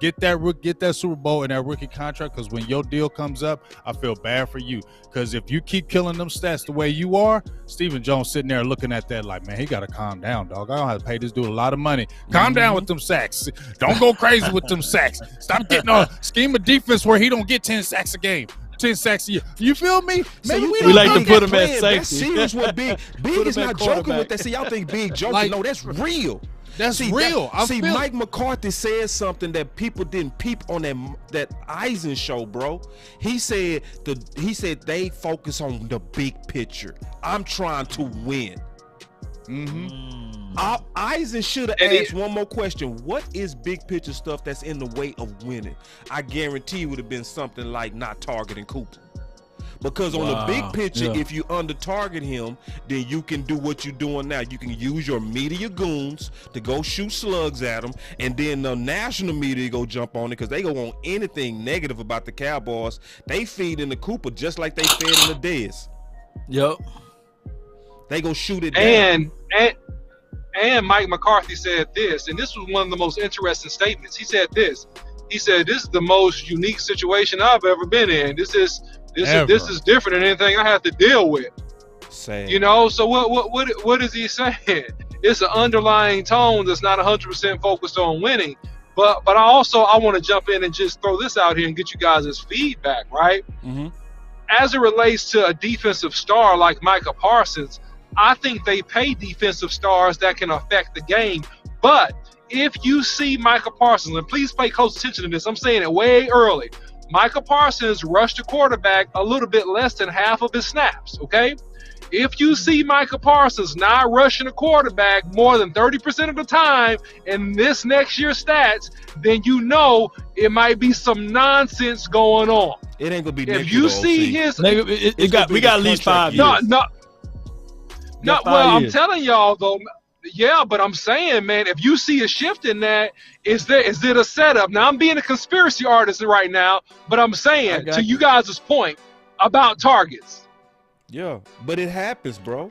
S2: Get that Super Bowl in that rookie contract, because when your deal comes up, I feel bad for you. Because if you keep killing them stats the way you are, Stephen Jones sitting there looking at that like, man, he got to calm down, dog. I don't have to pay this dude a lot of money. Calm down with them sacks. Don't go crazy with them sacks. Stop getting a scheme of defense where he don't get 10 sacks a game. 10 sacks a year. You feel me?
S3: Maybe we like to put him at safety.
S1: That's serious with Big. Big is not joking with that. See, y'all think Big joking. Like, no, that's real.
S2: That's real.
S1: Mike McCarthy said something that people didn't peep on that Eisen show, bro. He said they focus on the big picture. I'm trying to win. Eisen should have asked one more question. What is big picture stuff that's in the way of winning? I guarantee it would have been something like not targeting Cooper. Because on the big picture, if you under-target him, then you can do what you're doing now. You can use your media goons to go shoot slugs at him, and then the national media go jump on it because they go on anything negative about the Cowboys. They feed in the Cooper just like they fed in the Dez.
S3: Yep.
S1: They go shoot it down.
S4: And Mike McCarthy said this, and this was one of the most interesting statements. He said this. He said, "This is the most unique situation I've ever been in. This is different than anything I have to deal with."
S1: Same.
S4: You know, so what is he saying? It's an underlying tone that's not 100% focused on winning. But I want to jump in and just throw this out here and get you guys' feedback, right? As it relates to a defensive star like Micah Parsons, I think they pay defensive stars that can affect the game. But if you see Micah Parsons, and please pay close attention to this, I'm saying it way early. Micah Parsons rushed the quarterback a little bit less than half of his snaps, okay? If you see Micah Parsons not rushing the quarterback more than 30% of the time in this next year's stats, then you know it might be some nonsense going on.
S1: It ain't gonna be.
S4: If you see his,
S3: we got at least 5 years.
S4: No. Well, I'm telling y'all though. Yeah, but I'm saying, man, if you see a shift in that, is it a setup? Now, I'm being a conspiracy artist right now, but I'm saying to you guys' point about targets.
S1: Yeah, but it happens, bro.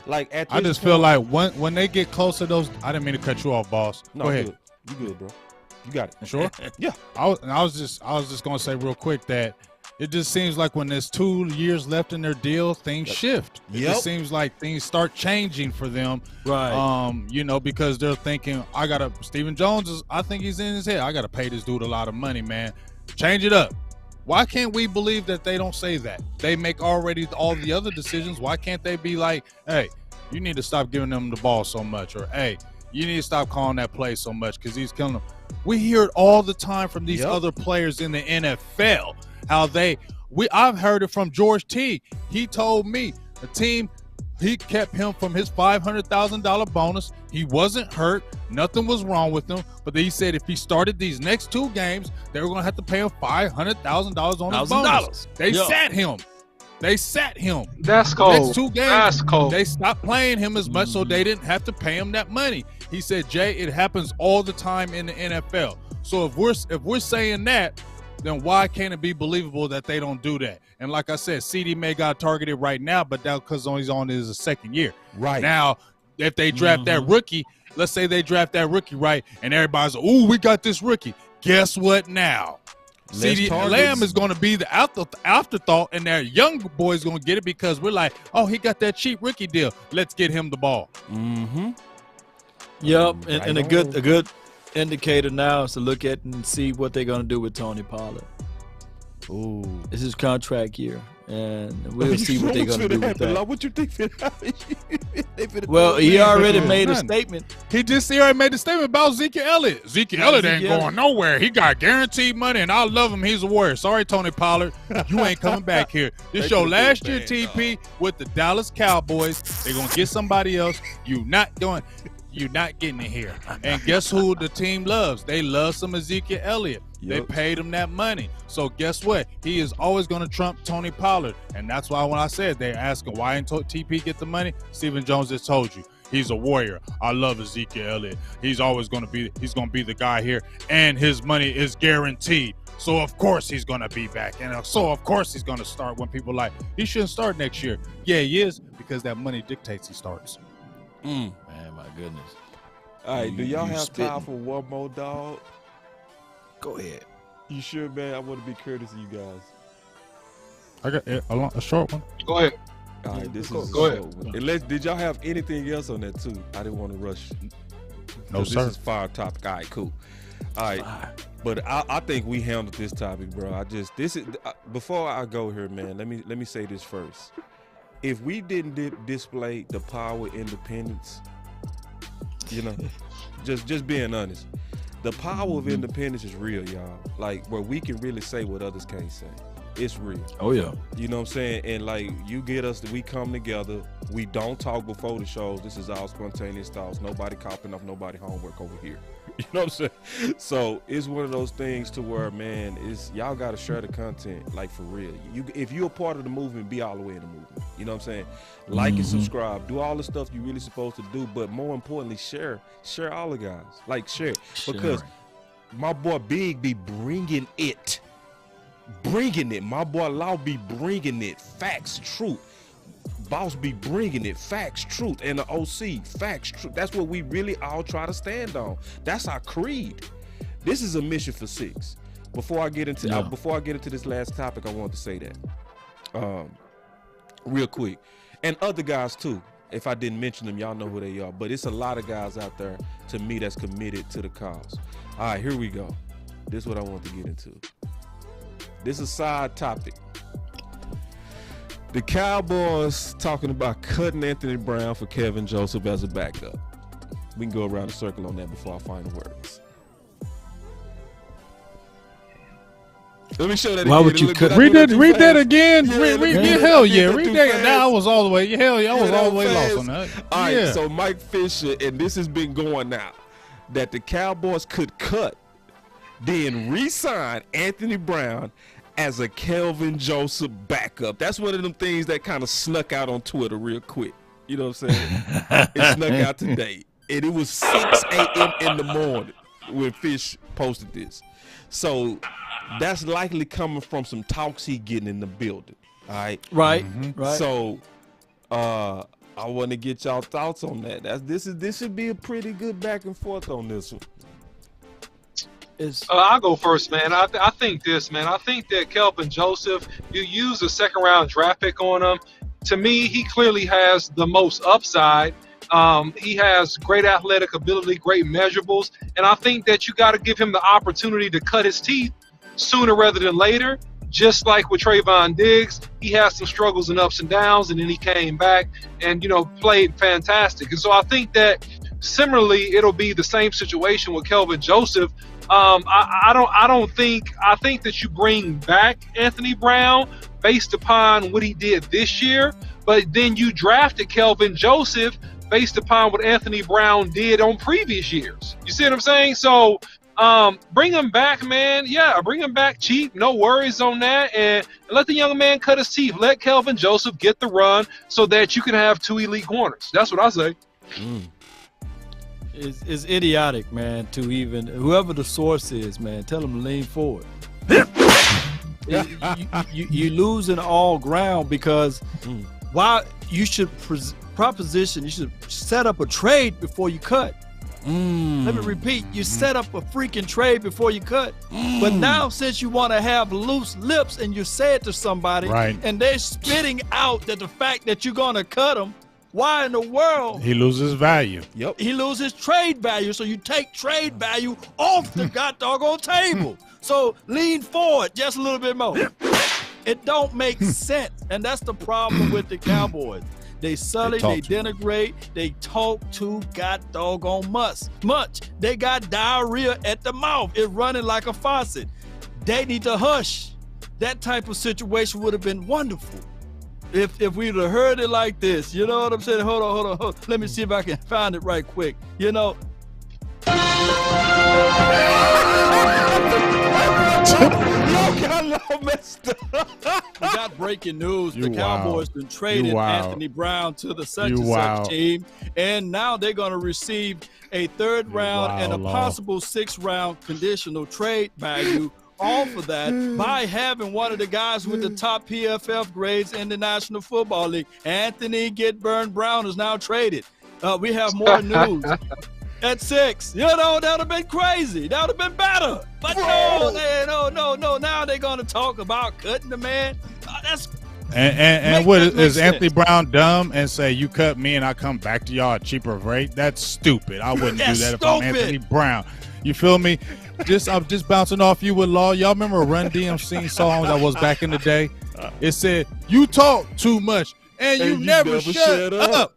S1: Like
S2: I just feel like when they get close to those, I didn't mean to cut you off, boss.
S1: No,
S2: go ahead.
S1: You good, bro. You got it.
S2: You sure?
S1: Yeah.
S2: I was just gonna say real quick that it just seems like when there's 2 years left in their deal, things shift. It just seems like things start changing for them.
S3: Right.
S2: You know, because they're thinking, Stephen Jones I think he's in his head. I gotta pay this dude a lot of money, man. Change it up. Why can't we believe that they don't say that? They make already all the other decisions. Why can't they be like, hey, you need to stop giving them the ball so much, or hey, you need to stop calling that play so much because he's killing them. We hear it all the time from these other players in the NFL. How I've heard it from George T. He told me the team, he kept him from his $500,000 bonus. He wasn't hurt. Nothing was wrong with him. But he said if he started these next 2 games, they were going to have to pay him $500,000 on his bonus. They sat him. They sat him.
S4: That's cold.
S2: Next 2 games,
S4: That's cold.
S2: they stopped playing him as much, so they didn't have to pay him that money. He said, Jay, it happens all the time in the NFL. So if we're saying that, then why can't it be believable that they don't do that? And like I said, CD May got targeted right now, but that's because he's on his second year.
S1: Right.
S2: Now, if they draft that rookie, let's say they draft that rookie, right, and everybody's like, ooh, we got this rookie. Guess what now? CD Lamb is going to be the afterthought, and that young boy's going to get it because we're like, oh, he got that cheap rookie deal. Let's get him the ball.
S1: Mm-hmm.
S3: Yep, and a good indicator now is to look at and see what they're going to do with Tony Pollard.
S1: Ooh,
S3: this is contract year, and we'll see what they're going to do with that.
S1: What you think?
S3: Well, he already made a statement.
S2: He already made a statement about Ezekiel Elliott. Ezekiel Elliott ain't going nowhere. He got guaranteed money, and I love him. He's a warrior. Sorry, Tony Pollard, you ain't coming back here. This your last year, TP, with the Dallas Cowboys. They're gonna get somebody else. You're not getting it here. And guess who the team loves? They love some Ezekiel Elliott. They paid him that money. So guess what? He is always going to trump Tony Pollard. And that's why when I said they're asking why didn't TP get the money, Stephen Jones just told you. He's a warrior. I love Ezekiel Elliott. He's always going to be the guy here. And his money is guaranteed. So of course he's going to be back. And so of course he's going to start when people like, he shouldn't start next year. Yeah, he is, because that money dictates he starts.
S3: Man, my goodness.
S1: All right, do y'all have time for one more, dog?
S3: Go ahead.
S1: You sure, man? I want to be courteous of you guys.
S2: I got a short one.
S4: Go ahead.
S1: All right, this is
S4: go
S1: a
S4: ahead.
S1: short one. Unless, did y'all have anything else on that too? I didn't want to rush.
S2: No, sir.
S1: This is fire topic. All right, cool. All right, but I think we handled this topic, bro. Before I go here, man. Let me say this first. If we didn't display the power of independence, just being honest, the power of independence is real, y'all. Like, where we can really say what others can't say. It's real.
S3: Oh, yeah.
S1: You know what I'm saying? And, like, you get us, we come together. We don't talk before the shows. This is all spontaneous thoughts. Nobody copying off nobody homework over here. You know what I'm saying? So, it's one of those things to where, man, y'all got to share the content, like, for real. If you're a part of the movement, be all the way in the movement. You know what I'm saying? Like and subscribe. Do all the stuff you're really supposed to do. But more importantly, share. Share all the guys. Like, share. Because my boy Big be bringing it. My boy Law be bringing it. Facts, truth. Boss be bringing it. Facts, truth. And the OC, facts, truth. That's what we really all try to stand on. That's our creed. This is a mission for 6. Before I get into this last topic, I want to say that real quick. And other guys too. If I didn't mention them, y'all know who they are. But it's a lot of guys out there, to me, that's committed to the cause. All right, here we go. This is what I want to get into. This is a side topic. The Cowboys talking about cutting Anthony Brown for Kevin Joseph as a backup. We can go around the circle on that before I find the words. Let me show that
S3: Why
S1: again.
S3: would you cut?
S2: Read that again. Hell yeah. Read that. Now I was all the way. Hell yeah. I was all the way lost on that.
S1: All right. So Mike Fisher, and this has been going now, that the Cowboys could cut, then re-sign Anthony Brown as a Kelvin Joseph backup. That's one of them things that kind of snuck out on Twitter real quick. You know what I'm saying? It snuck out today. And it was 6 a.m. in the morning when Fish posted this. So that's likely coming from some talks he getting in the building. All right.
S3: Right.
S1: So I want to get y'all thoughts on that. This should be a pretty good back and forth on this one.
S4: I'll go first, man. I think that Kelvin Joseph, you use a second-round draft pick on him. To me, he clearly has the most upside. He has great athletic ability, great measurables, and I think that you got to give him the opportunity to cut his teeth sooner rather than later. Just like with Trayvon Diggs, he had some struggles and ups and downs, and then he came back and played fantastic. And so I think that similarly, it'll be the same situation with Kelvin Joseph. I think that you bring back Anthony Brown based upon what he did this year, but then you drafted Kelvin Joseph based upon what Anthony Brown did on previous years. You see what I'm saying? So Bring him back, man. Yeah, bring him back cheap. No worries on that. And let the young man cut his teeth. Let Kelvin Joseph get the run so that you can have 2 elite corners. That's what I say.
S3: It's idiotic, man, to even whoever the source is, man, tell them to lean forward. You losing all ground because why you should proposition, you should set up a trade before you cut. Let me repeat, you set up a freaking trade before you cut. But now since you want to have loose lips and you say it to somebody and they're spitting out that the fact that you're going to cut them, why in the world?
S2: He loses value.
S3: Yep. He loses trade value. So you take trade value off the doggone table. So lean forward just a little bit more. It don't make sense. And that's the problem with the Cowboys. They sully, they denigrate, they talk too doggone much. They got diarrhea at the mouth. It's running like a faucet. They need to hush. That type of situation would have been wonderful if we'd have heard it like this. You know what I'm saying? Hold on. Let me see if I can find it right quick. You know. We got breaking news. The Cowboys been traded Anthony Brown to the such and such team, and now they're going to receive a 3rd round and a possible 6th round conditional trade value off of that by having one of the guys with the top PFF grades in the National Football League. Anthony Get Burned Brown is now traded. We have more news. At 6, you know, that would have been crazy. That would have been better. But no. Now they're going to talk about cutting the man. That's
S2: and what is Anthony Brown dumb and say you cut me and I come back to y'all at cheaper rate? That's stupid. I wouldn't do that if I'm Anthony Brown. You feel me? I'm just bouncing off you with Law. Y'all remember a Run DMC song that was back in the day? It said, "You talk too much and you never shut up."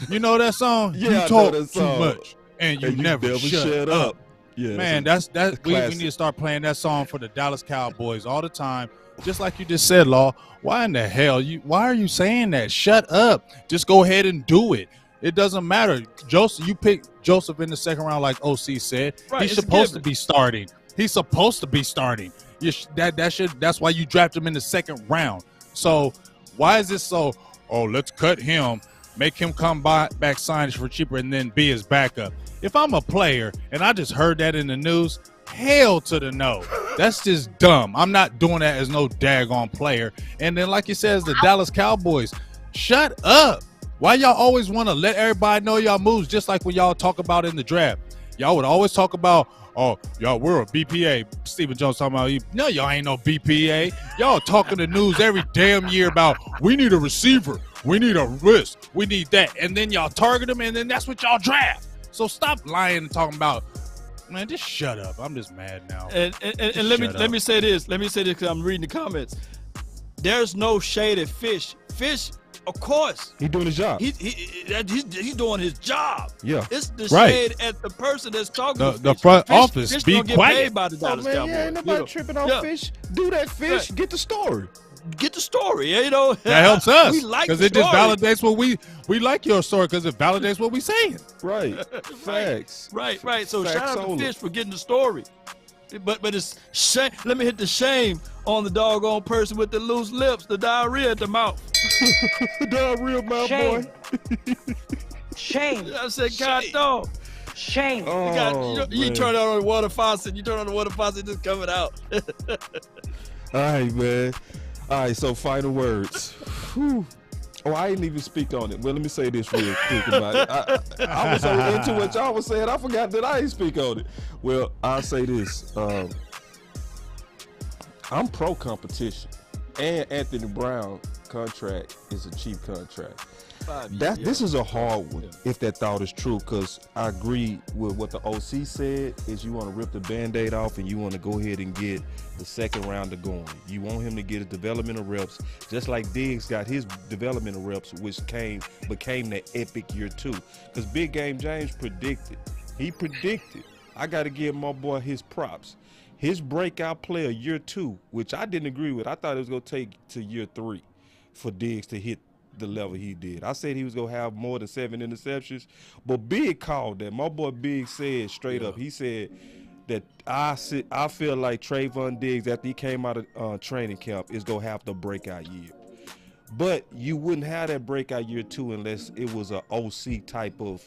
S2: You know that song?
S1: Yeah,
S2: you talk too much. And you never shut up.
S1: Yeah,
S2: man, that's we need to start playing that song for the Dallas Cowboys all the time. Just like you just said, Law. Why in the hell why are you saying that? Shut up. Just go ahead and do it. It doesn't matter. Joseph, you pick Joseph in the 2nd round, like OC said.
S3: Right,
S2: he's supposed to be starting. He's supposed to be starting. That's why you draft him in the 2nd round. So why is this so? Oh, let's cut him, make him come back signage for cheaper, and then be his backup. If I'm a player and I just heard that in the news, hell to the no. That's just dumb. I'm not doing that as no daggone player. And then, like you said, the Dallas Cowboys, shut up. Why y'all always want to let everybody know y'all moves, just like when y'all talk about in the draft? Y'all would always talk about, oh, y'all, we're a BPA. Stephen Jones talking about, no, y'all ain't no BPA. Y'all talking the news every damn year about we need a receiver. We need a wrist. We need that. And then y'all target them, and then that's what y'all draft. So stop lying and talking about, man, just shut up. I'm just mad now.
S3: And let me say this. Let me say this because I'm reading the comments. There's no shade at Fish. Fish, of course.
S1: He's doing his job.
S3: He's doing his job.
S1: Yeah.
S3: It's the shade at the person that's talking to
S2: the front
S3: Fish.
S2: office.
S3: Fish
S2: be
S3: don't get
S2: quiet.
S3: paid by the Dallas Cowboys.
S1: Yeah, ain't nobody tripping on Fish. Do that, Fish. Get the story.
S3: Get the story, you know.
S2: That helps us
S3: we like
S2: because it just validates what we like your story because it validates what we saying.
S1: Right, facts.
S3: Right. So
S1: facts
S3: shout out to
S1: only.
S3: Fish for getting the story. But it's shame. Let me hit the shame on the doggone person with the loose lips, the diarrhea at the mouth.
S1: Diarrhea, my boy.
S15: Shame.
S3: I said, God dog.
S15: Shame.
S3: You turn on the water faucet. You turn on the water faucet, just coming out.
S1: All right, man. All right, so final words. Whew. Oh, I didn't even speak on it. Well, let me say this real quick about it. I was so into what y'all was saying, I forgot that I didn't speak on it. Well, I'll say this. I'm pro competition. And Anthony Brown contract is a cheap contract. This is a hard one, if that thought is true, because I agree with what the OC said, is you want to rip the Band-Aid off and you want to go ahead and get the 2nd rounder going. You want him to get his developmental reps, just like Diggs got his developmental reps, which became that epic year 2. Because Big Game James predicted. He predicted. I got to give my boy his props. His breakout player year 2, which I didn't agree with. I thought it was going to take to year 3 for Diggs to hit the level he did. I said he was going to have more than 7 interceptions, but Big called that. My boy Big said straight up, he said, that I feel like Trayvon Diggs, after he came out of training camp, is gonna have the breakout year. But you wouldn't have that breakout year 2 unless it was a OC type of,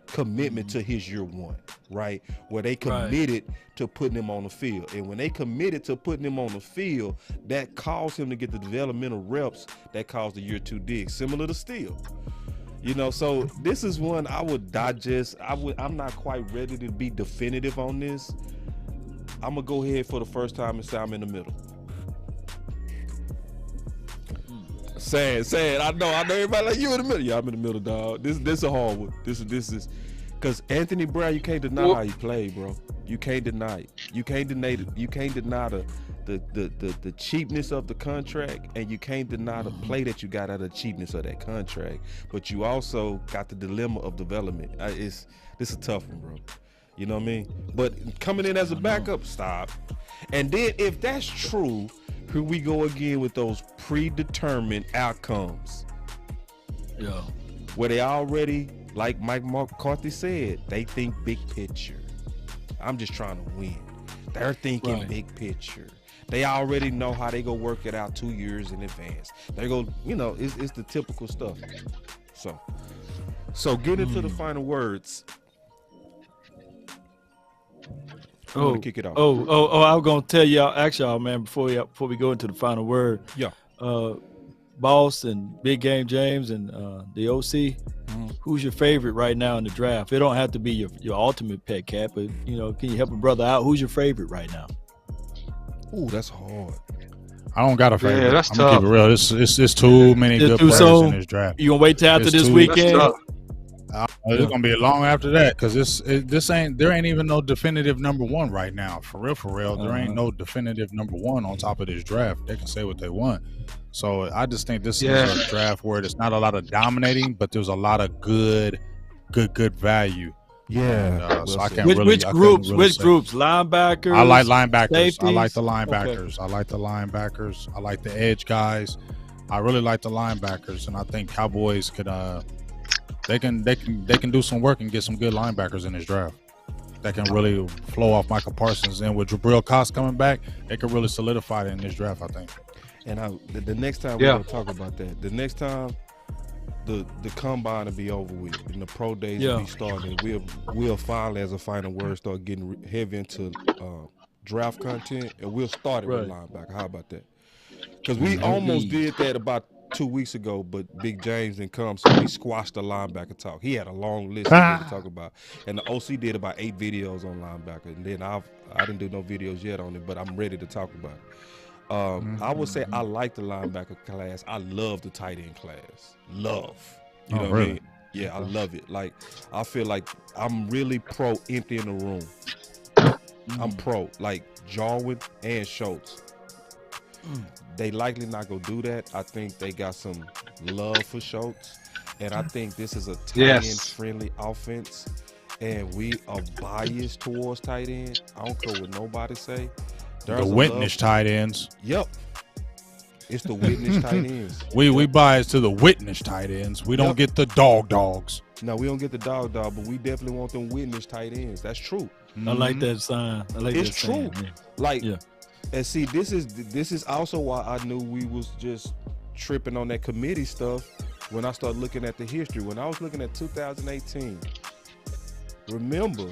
S1: commitment to his year 1, right? Where they committed to putting him on the field. And when they committed to putting him on the field, that caused him to get the developmental reps that caused the year 2 Diggs, similar to Steele. So this is one I would digest. I'm not quite ready to be definitive on this. I'm gonna go ahead for the first time and say I'm in the middle. Sad. I know everybody like you in the middle. Yeah, I'm in the middle, dog. This is a hard one. This is because Anthony Brown, you can't deny how he played, bro. You can't deny it. You can't deny the cheapness of the contract, and you can't deny the play that you got out of the cheapness of that contract. But you also got the dilemma of development. This is a tough one, bro. You know what I mean? But coming in as a backup, stop. And then if that's true, here we go again with those predetermined outcomes.
S3: Yeah.
S1: Where they already, like Mike McCarthy said, they think big picture. I'm just trying to win. They're thinking big picture. They already know how they go work it out 2 years in advance. They go, it's the typical stuff. So get into the final words. Kick it off.
S3: I was gonna tell y'all, man, before we go into the final word.
S1: Yeah.
S3: Boss and Big Game James and the OC. Who's your favorite right now in the draft? It don't have to be your ultimate pet cat, but can you help a brother out? Who's your favorite right now?
S1: Ooh, that's hard.
S2: I don't got a favorite.
S4: Yeah, that's
S2: I'm
S4: tough.
S2: Gonna keep it real. It's too many good players in this draft.
S3: You gonna wait till after this weekend?
S2: It's gonna be long after that because there ain't even no definitive number 1 right now. For real, there ain't no definitive number 1 on top of this draft. They can say what they want. So I just think this is a draft where there's not a lot of dominating, but there's a lot of good value.
S1: Yeah.
S2: So I can't
S3: Which groups? Linebackers.
S2: I like linebackers.
S3: Safeties?
S2: I like the linebackers. Okay. I like the linebackers. I like the edge guys. I really like the linebackers, and I think Cowboys could. They can do some work and get some good linebackers in this draft. That can really flow off Michael Parsons, and with Jabril Cox coming back, they could really solidify it in this draft, I think.
S1: And the next time we're gonna talk about that. The next time the combine will be over with and the pro days will be starting. We'll finally, as a final word, start getting heavy into draft content, and we'll start it with linebacker. How about that? Because we almost did that about 2 weeks ago, but Big James didn't come, so we squashed the linebacker talk. He had a long list to talk about, and the OC did about 8 videos on linebacker, and then I didn't do no videos yet on it, but I'm ready to talk about it. I would say I like the linebacker class. I love the tight end class. You know what I mean? Yeah, I love it. Like, I feel like I'm really pro empty in the room. I'm pro, like Jarwin and Schultz. They likely not gonna do that. I think they got some love for Schultz, and I think this is a tight end friendly offense, and we are biased towards tight end. I don't care what nobody say.
S2: The witness tight ends.
S1: Yep. It's the witness tight ends.
S2: We bias to the witness tight ends. We don't get the dogs.
S1: No, we don't get the dog, but we definitely want them witness tight ends. That's true.
S3: I like that sign.
S1: It's true. Like, and see, this is also why I knew we was just tripping on that committee stuff when I started looking at the history. When I was looking at 2018, remember,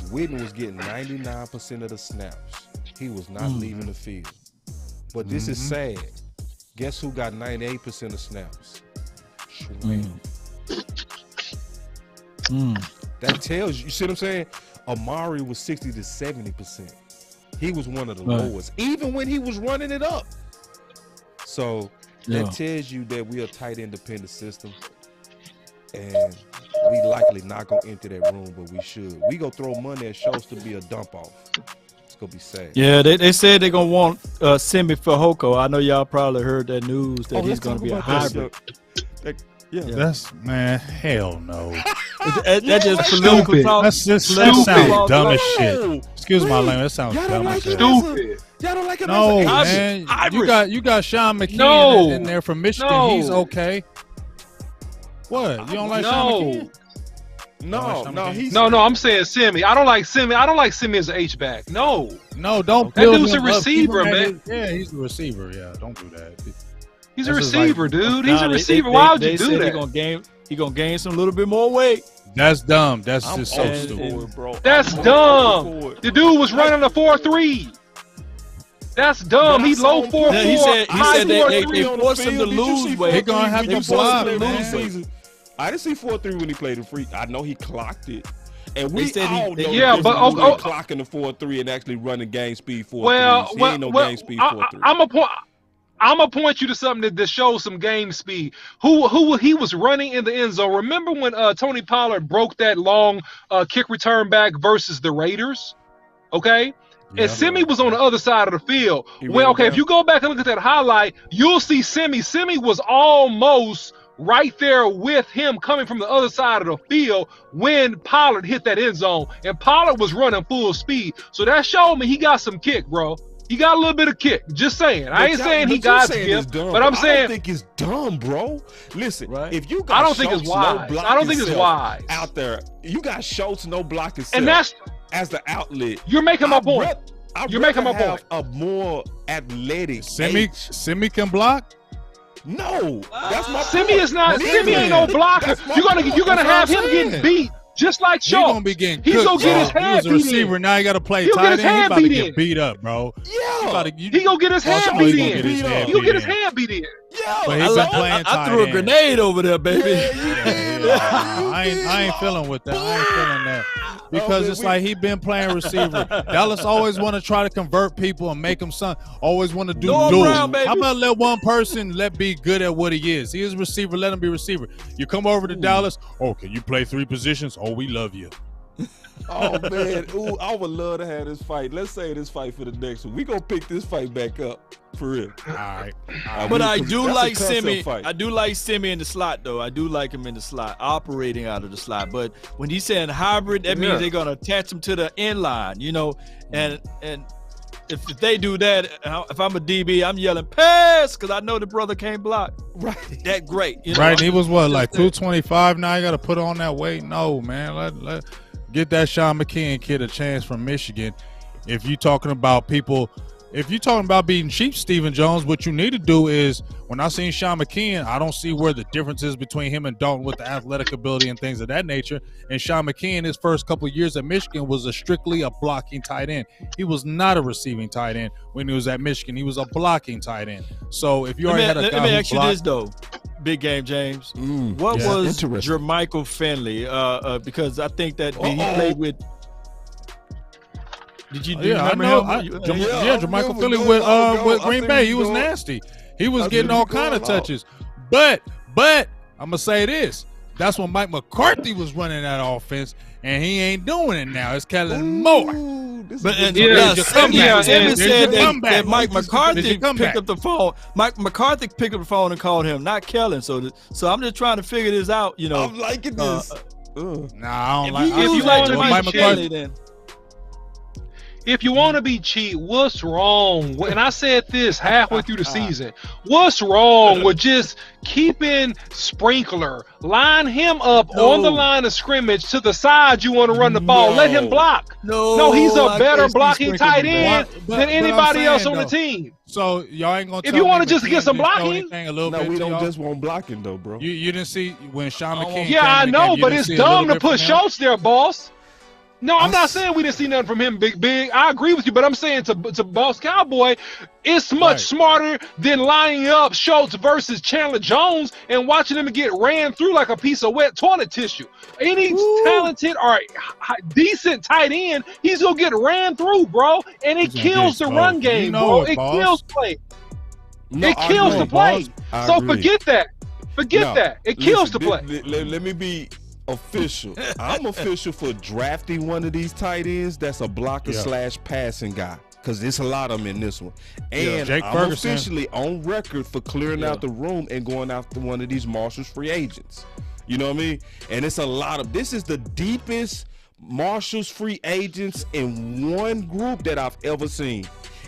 S1: Whitten was getting 99% of the snaps. He was not leaving the field. But this is sad. Guess who got 98% of snaps? Schwinn. That tells you see what I'm saying? Amari was 60 to 70%. He was one of the lowest, even when he was running it up. So that tells you that we are a tight independent system, and we likely not gonna enter that room, but we should. We go throw money at Schultz to be a dump off. It's gonna be sad.
S3: Yeah, they said they're gonna want Simi Fehoko. I know y'all probably heard that news that he's gonna be a hybrid.
S2: That's, man, hell no.
S3: That just political talk.
S2: That sounds dumb as shit. Excuse my language. That sounds dumb as shit.
S4: Stupid.
S1: Y'all don't like it?
S2: No, man. You got Sean McKeon in there from Michigan. He's okay. What? You don't like Sean McKeon?
S1: No, he's
S4: no. I'm saying Simi. I don't like Simi. I don't like Simi as an H-back. No,
S2: don't.
S4: That dude's a receiver, man.
S2: Yeah, he's a receiver. Yeah, don't do that.
S4: He's a receiver, dude. He's a receiver. Why would you do that?
S3: He gonna gain some little bit more weight.
S2: That's dumb. That's just so stupid,
S1: bro.
S4: That's dumb. The dude was running a 4.3. That's dumb. He's low 4.4.
S3: He said they forced him to lose weight.
S2: They're gonna have to block him.
S1: I didn't see 4.3 when he played the free. I know he clocked it. And we
S3: said
S1: all know clocking the 4.3 and actually running game speed 4.3. He ain't no game speed 4.3.
S4: I'm gonna point you to something that shows some game speed. Who he was running in the end zone. Remember when Tony Pollard broke that long kick return back versus the Raiders? Okay. And Simi was on the other side of the field. If you go back and look at that highlight, you'll see Simi. Simi was almost right there with him coming from the other side of the field when Pollard hit that end zone. And Pollard was running full speed. So that showed me he got some kick, bro. He got a little bit of kick. Just saying. I ain't saying he got skill, but I'm saying
S1: I don't think it's dumb, bro. Listen, if you got
S4: I don't think it's wise. I don't think it's wise
S1: out there. You got Schultz no blocking,
S4: and that's
S1: as the outlet.
S4: You're making my point. You're making my point.
S1: A more athletic
S2: Simi can block.
S1: No, that's my
S4: Simi is not. Simi ain't no blocker. You're gonna have him getting beat. Just like Schultz.
S2: He's gonna be getting
S4: He's gonna get his hand beat in.
S2: He was a receiver. Now he got to play tight end. He's about to get beat up, bro.
S1: Yeah.
S4: He gonna get his hand beat in. He gonna get his hand beat in.
S1: Yeah.
S2: But he's been playing tight
S3: I threw a grenade over there, baby.
S2: I ain't feeling with that. I ain't feeling that. Because it's like he been playing receiver. Dallas always want to try to convert people and make them son. Always want to do duels. How about let one person be good at what he is? He is receiver. Let him be receiver. You come over to Dallas. Oh, can you play 3 positions? Oh, we love you.
S1: Oh man, I would love to have this fight. Let's say this fight for the next one. We gonna pick this fight back up for real.
S2: All right.
S3: But I do like Simi. I do like Simi in the slot, though. I do like him in the slot, operating out of the slot. But when he's saying hybrid, that means they're gonna attach him to the end line, and if they do that, if I'm a DB, I'm yelling pass because I know the brother can't block.
S1: Right.
S3: That great.
S2: Right. He was like 225. Now you got to put on that weight. No, man. Let get that Sean McKeon kid a chance from Michigan. If you're talking about beating cheap Stephen Jones, what you need to do is, when I seen Sean McKeon, I don't see where the difference is between him and Dalton with the athletic ability and things of that nature. And Sean McKeon, his first couple of years at Michigan, was strictly a blocking tight end. He was not a receiving tight end when he was at Michigan. He was a blocking tight end. So if you already had a guy
S3: let me ask you this, though. Big game, James. What was Jermichael Finley? Because I think that he played with. Did you remember him?
S2: Jermichael Finley with Green Bay. He was nasty. He was getting all kind of touches. But I'm gonna say this. That's when Mike McCarthy was running that offense, and he ain't doing it now. It's Kellen Moore.
S3: But Timmy said that Mike McCarthy picked up the phone. Mike McCarthy picked up the phone and called him, not Kellen. So I'm just trying to figure this out.
S1: I'm liking this.
S2: Nah, I don't
S4: like.
S2: If
S4: you
S2: like
S4: Mike
S3: McCarthy, then.
S4: If you want to be cheap, what's wrong? And I said this halfway through the season. What's wrong with just keeping Sprinkler, line him up on the line of scrimmage to the side you want to run the ball? Let him block. No, he's a better blocking tight end than anybody else on the team.
S2: So y'all ain't gonna.
S4: If you want to just get some blocking,
S1: we don't just want blocking though, bro.
S2: You didn't see when Sean McKeon.
S4: Yeah, I know, but it's dumb to put Schultz there, boss. No, I'm not saying we didn't see nothing from him, Big. I agree with you, but I'm saying to Boss Cowboy, it's much smarter than lining up Schultz versus Chandler Jones and watching him get ran through like a piece of wet toilet tissue. Any talented or decent tight end, he's going to get ran through, bro, and it kills the run game, bro. It kills play. It kills the play. So forget that. Forget that. It kills the play.
S1: Let me be official. I'm official for drafting one of these tight ends that's a blocker / passing guy, because there's a lot of them in this one. And I'm officially on record for clearing out the room and going after one of these Marshall's free agents. You know what I mean? And it's a lot of, this is the deepest Marshall's free agents in one group that I've ever seen.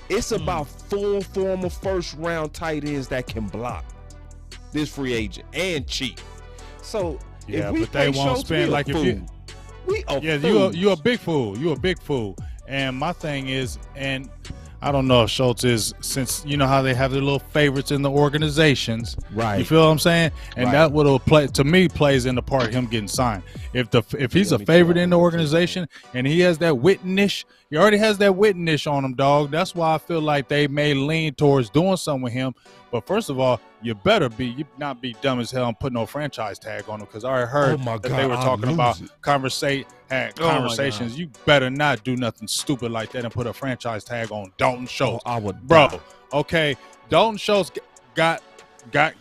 S1: It's about 4 former first round tight ends that can block this free agent and cheat. So
S2: but they won't spend, like, You a big fool. You a big fool. And my thing is, and I don't know if Schultz is, since you know how they have their little favorites in the organizations,
S1: right?
S2: You feel what I'm saying? And that would play to me plays in the part of him getting signed. If he's a favorite in the organization and he has that witness, he already has that witness on him, dog. That's why I feel like they may lean towards doing something with him. But first of all, you not be dumb as hell and put no franchise tag on him, because I already heard that they were talking about conversations. You better not do nothing stupid like that and put a franchise tag on Dalton Schultz.
S1: I would,
S2: bro. Okay, Dalton Schultz got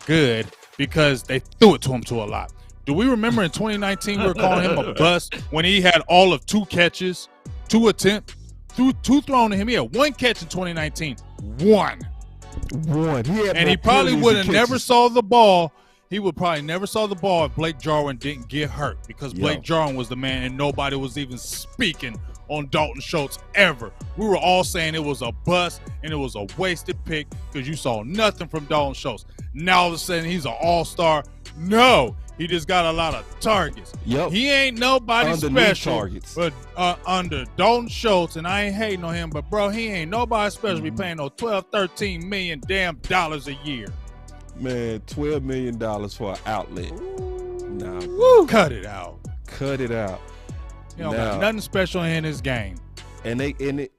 S2: good because they threw it to him to a lot. Do we remember in 2019 we were calling him a bust when he had all of 2 catches, 2 attempts, 2 thrown to him? He had 1 catch in 2019. One. He probably would have never saw the ball. He would probably never saw the ball if Blake Jarwin didn't get hurt, because Blake Jarwin was the man and nobody was even speaking on Dalton Schultz ever. We were all saying it was a bust and it was a wasted pick because you saw nothing from Dalton Schultz. Now all of a sudden he's an all-star. No, he just got a lot of targets. He ain't nobody special. But under Dalton Schultz, and I ain't hating on him, but bro, he ain't nobody special. Be paying no $12-13 million dollars a year.
S1: Man, $12 million for an outlet. Nah,
S2: cut it out.
S1: Cut it out.
S2: He don't got nothing special in his game.
S1: And they could,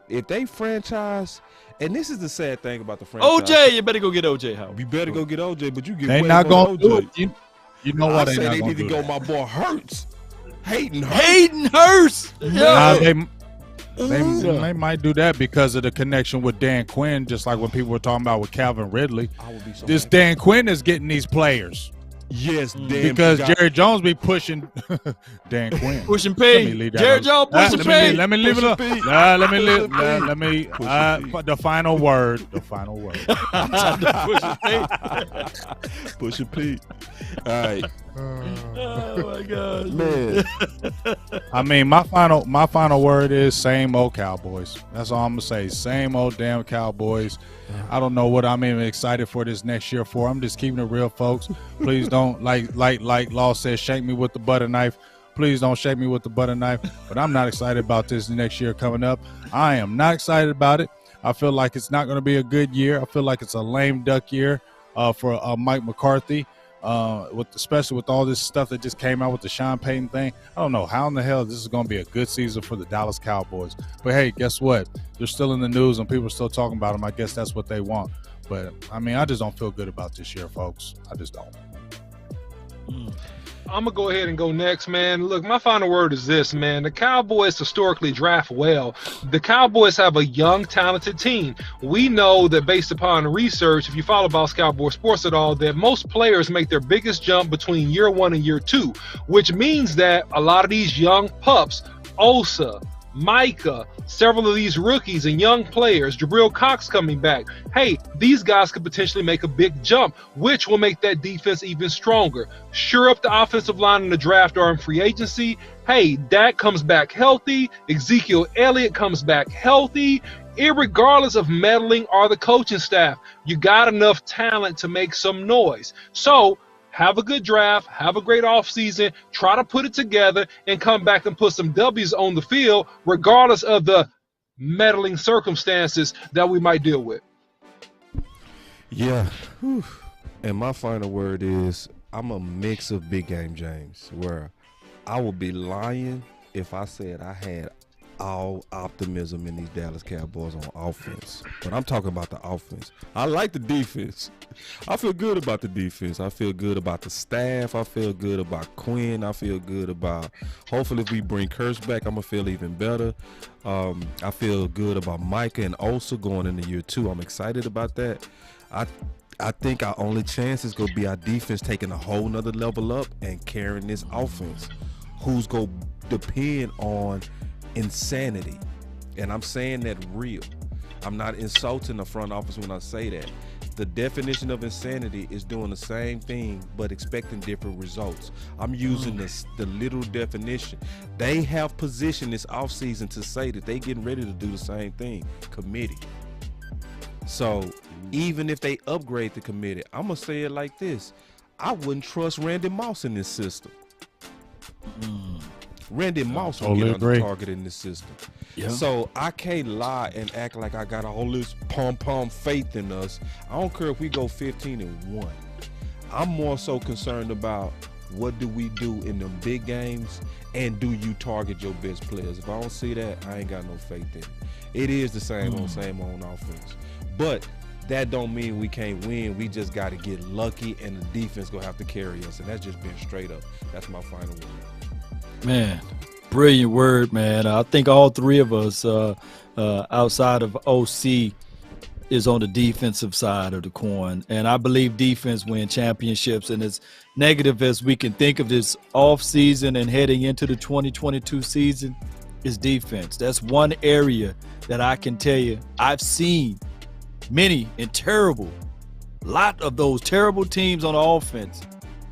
S1: if they franchise. And this is the sad thing about the franchise.
S3: OJ, you better go get OJ. How?
S1: You better go get OJ, but you get
S2: they
S1: way
S2: not
S1: more
S2: gonna
S1: OJ.
S2: do it. You know what?
S1: They need to go. My boy Hurts. Hayden
S3: Hurts.
S2: They might do that because of the connection with Dan Quinn, just like when people were talking about with Calvin Ridley. This Dan Quinn is getting these players.
S1: Yes,
S2: because Jerry Jones be pushing Dan Quinn.
S3: Pushing P. Jerry Jones pushing P.
S2: Let me leave it up. Let me the final word. The final word.
S1: Pushing P. All right.
S3: Oh my God,
S1: man.
S2: I mean, my final word is same old Cowboys. That's all I'm gonna say. Same old damn Cowboys. I don't know what I'm even excited for this next year for. I'm just keeping it real, folks. Please don't like Law says, shake me with the butter knife. Please don't shake me with the butter knife. But I'm not excited about this next year coming up. I am not excited about it. I feel like it's not going to be a good year. I feel like it's a lame duck year for Mike McCarthy. Especially with all this stuff that just came out with the Sean Payton thing. I don't know how in the hell this is going to be a good season for the Dallas Cowboys. But hey, guess what? They're still in the news and people are still talking about them. I guess that's what they want. But I mean, I just don't feel good about this year, folks. I just don't.
S4: I'm going to go ahead and go next, man. Look, my final word is this, man. The Cowboys historically draft well. The Cowboys have a young, talented team. We know that based upon research, if you follow Boss Cowboy Sports at all, that most players make their biggest jump between year 1 and year 2, which means that a lot of these young pups, Osa, Micah, several of these rookies and young players, Jabril Cox coming back. Hey, these guys could potentially make a big jump, which will make that defense even stronger. Sure up the offensive line in the draft or in free agency. Hey, Dak comes back healthy. Ezekiel Elliott comes back healthy. Irregardless of meddling or the coaching staff, you got enough talent to make some noise. So, have a good draft, have a great offseason, try to put it together, and come back and put some W's on the field, regardless of the meddling circumstances that we might deal with.
S1: Yeah. Whew. And my final word is I'm a mix of Big Game James, where I would be lying if I said I had all optimism in these Dallas Cowboys on offense. But I'm talking about the offense. I like the defense. I feel good about the defense. I feel good about the staff. I feel good about Quinn. I feel good about, hopefully if we bring Kurtz back, I'm going to feel even better. I feel good about Micah and Osa going into year 2. I'm excited about that. I think our only chance is going to be our defense taking a whole nother level up and carrying this offense. Who's going to depend on insanity, and I'm saying that real. I'm not insulting the front office when I say that. The definition of insanity is doing the same thing but expecting different results. I'm using the literal definition. They have positioned this offseason to say that they getting ready to do the same thing. Committee. So even if they upgrade the committee, I'm gonna say it like this. I wouldn't trust Randy Moss in this system. Randy Moss will
S2: totally
S1: get under
S2: agree.
S1: target in this system.
S3: Yeah.
S1: So I can't lie and act like I got all this pom-pom faith in us. I don't care if we go 15-1. I'm more so concerned about what do we do in them big games, and do you target your best players? If I don't see that, I ain't got no faith in it. It is the same on offense. But that don't mean we can't win. We just got to get lucky, and the defense going to have to carry us. And that's just been straight up. That's my final word.
S3: Man, brilliant word, man. I think all three of us outside of OC is on the defensive side of the coin. And I believe defense win championships. And as negative as we can think of this offseason and heading into the 2022 season, is defense. That's one area that I can tell you I've seen many and lot of those terrible teams on offense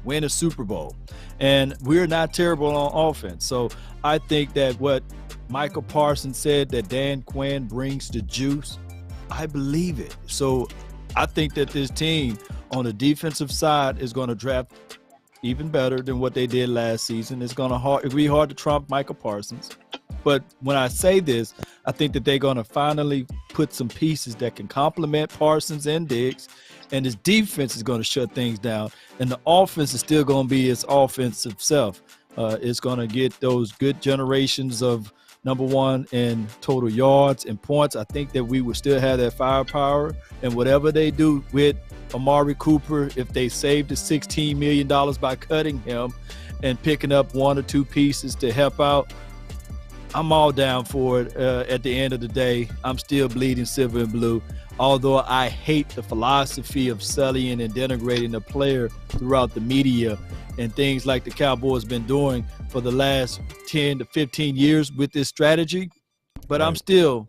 S3: win a Super Bowl. And we're not terrible on offense. So I think that what Michael Parsons said, that Dan Quinn brings the juice, I believe it. So I think that this team on the defensive side is going to draft even better than what they did last season. It'll be hard to trump Michael Parsons. But when I say this, I think that they're going to finally put some pieces that can complement Parsons and Diggs, and his defense is going to shut things down, and the offense is still going to be its offensive self. It's going to get those good generations of number one in total yards and points. I think that we will still have that firepower, and whatever they do with Amari Cooper, if they save the $16 million by cutting him and picking up one or two pieces to help out, I'm all down for it. At the end of the day, I'm still bleeding silver and blue. Although I hate the philosophy of sullying and denigrating the player throughout the media and things like the Cowboys been doing for the last 10 to 15 years with this strategy. But I'm still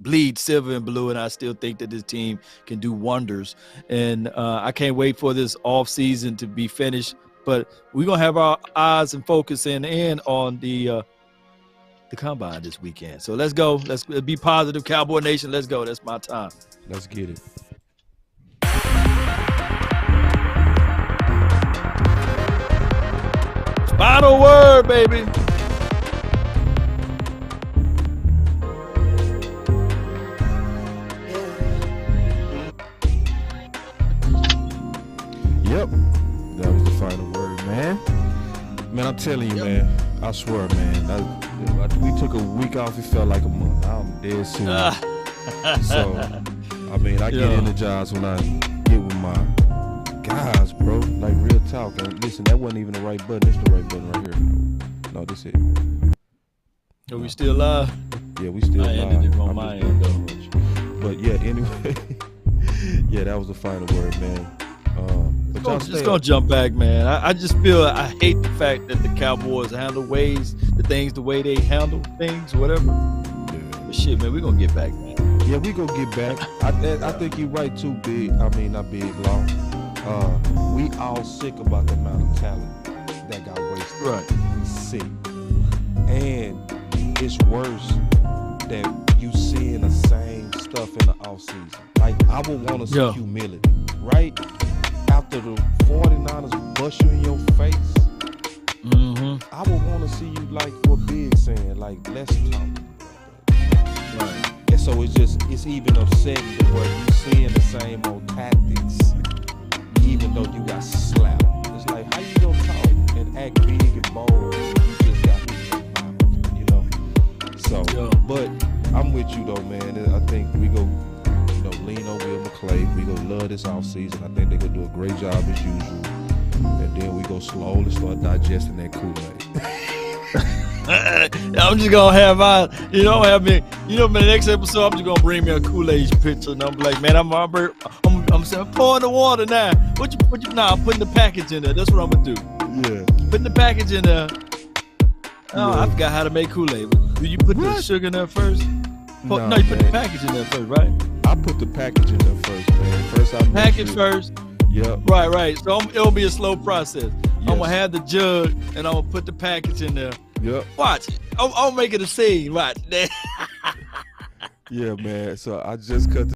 S3: bleed silver and blue, and I still think that this team can do wonders. And I can't wait for this offseason to be finished. But we're going to have our eyes and focus in on the Combine this weekend. So let's go. Let's be positive, Cowboy Nation. Let's go. That's my time.
S1: Let's get it.
S3: Final word, baby.
S1: Yep. That was the final word, man. Man, I'm telling you, man. I swear, man. We took a week off. It felt like a month. I'm dead serious. So, I mean, I get energized when I get with my guys, bro. Like, real talk. And listen, that wasn't even the right button. It's the right button right here. No, this it.
S3: Are we still live?
S1: Yeah, we still live.
S3: I ended it on my end, though.
S1: But, yeah, anyway. Yeah, that was the final word, man.
S3: Just gonna jump back, man. I just feel I hate the fact that the Cowboys handle the way they handle things, whatever. Yeah. But shit, man, we're gonna get back, man.
S1: Yeah, we gonna get back. I think you're right too, Big. I mean, not Big Law. We all sick about the amount of talent that got wasted.
S3: Right.
S1: We sick. And it's worse that you seeing the same stuff in the offseason. Like, I would want to see humility, right? After the 49ers bust you in your face, I would want to see you like what Big's saying, like, let's talk. Right. And so it's even upsetting the way you seeing the same old tactics, even though you got slapped. It's like, how you gonna talk and act big and bold when you just got hit, you know? So, but I'm with you though, man. I think we go, lean on Will McClay. We gonna love this offseason. I think they gonna do a great job as usual. And then we go slowly start digesting that Kool-Aid.
S3: I'm just gonna have the next episode I'm just gonna bring me a Kool-Aid picture and I'm like, man, I'm pouring the water now. I'm putting the package in there. That's what I'm gonna do.
S1: Yeah.
S3: Putting the package in there. Oh, I forgot how to make Kool-Aid. Do you put the sugar in there first? No, you put the package in there first, right?
S1: I put the package in there first, man. First, I
S3: package first.
S1: Yep.
S3: Right. So it'll be a slow process. Yes. I'm gonna have the jug and I'm gonna put the package in there.
S1: Yep.
S3: Watch. I'll make it a scene. Watch.
S1: Yeah, man. So I just cut the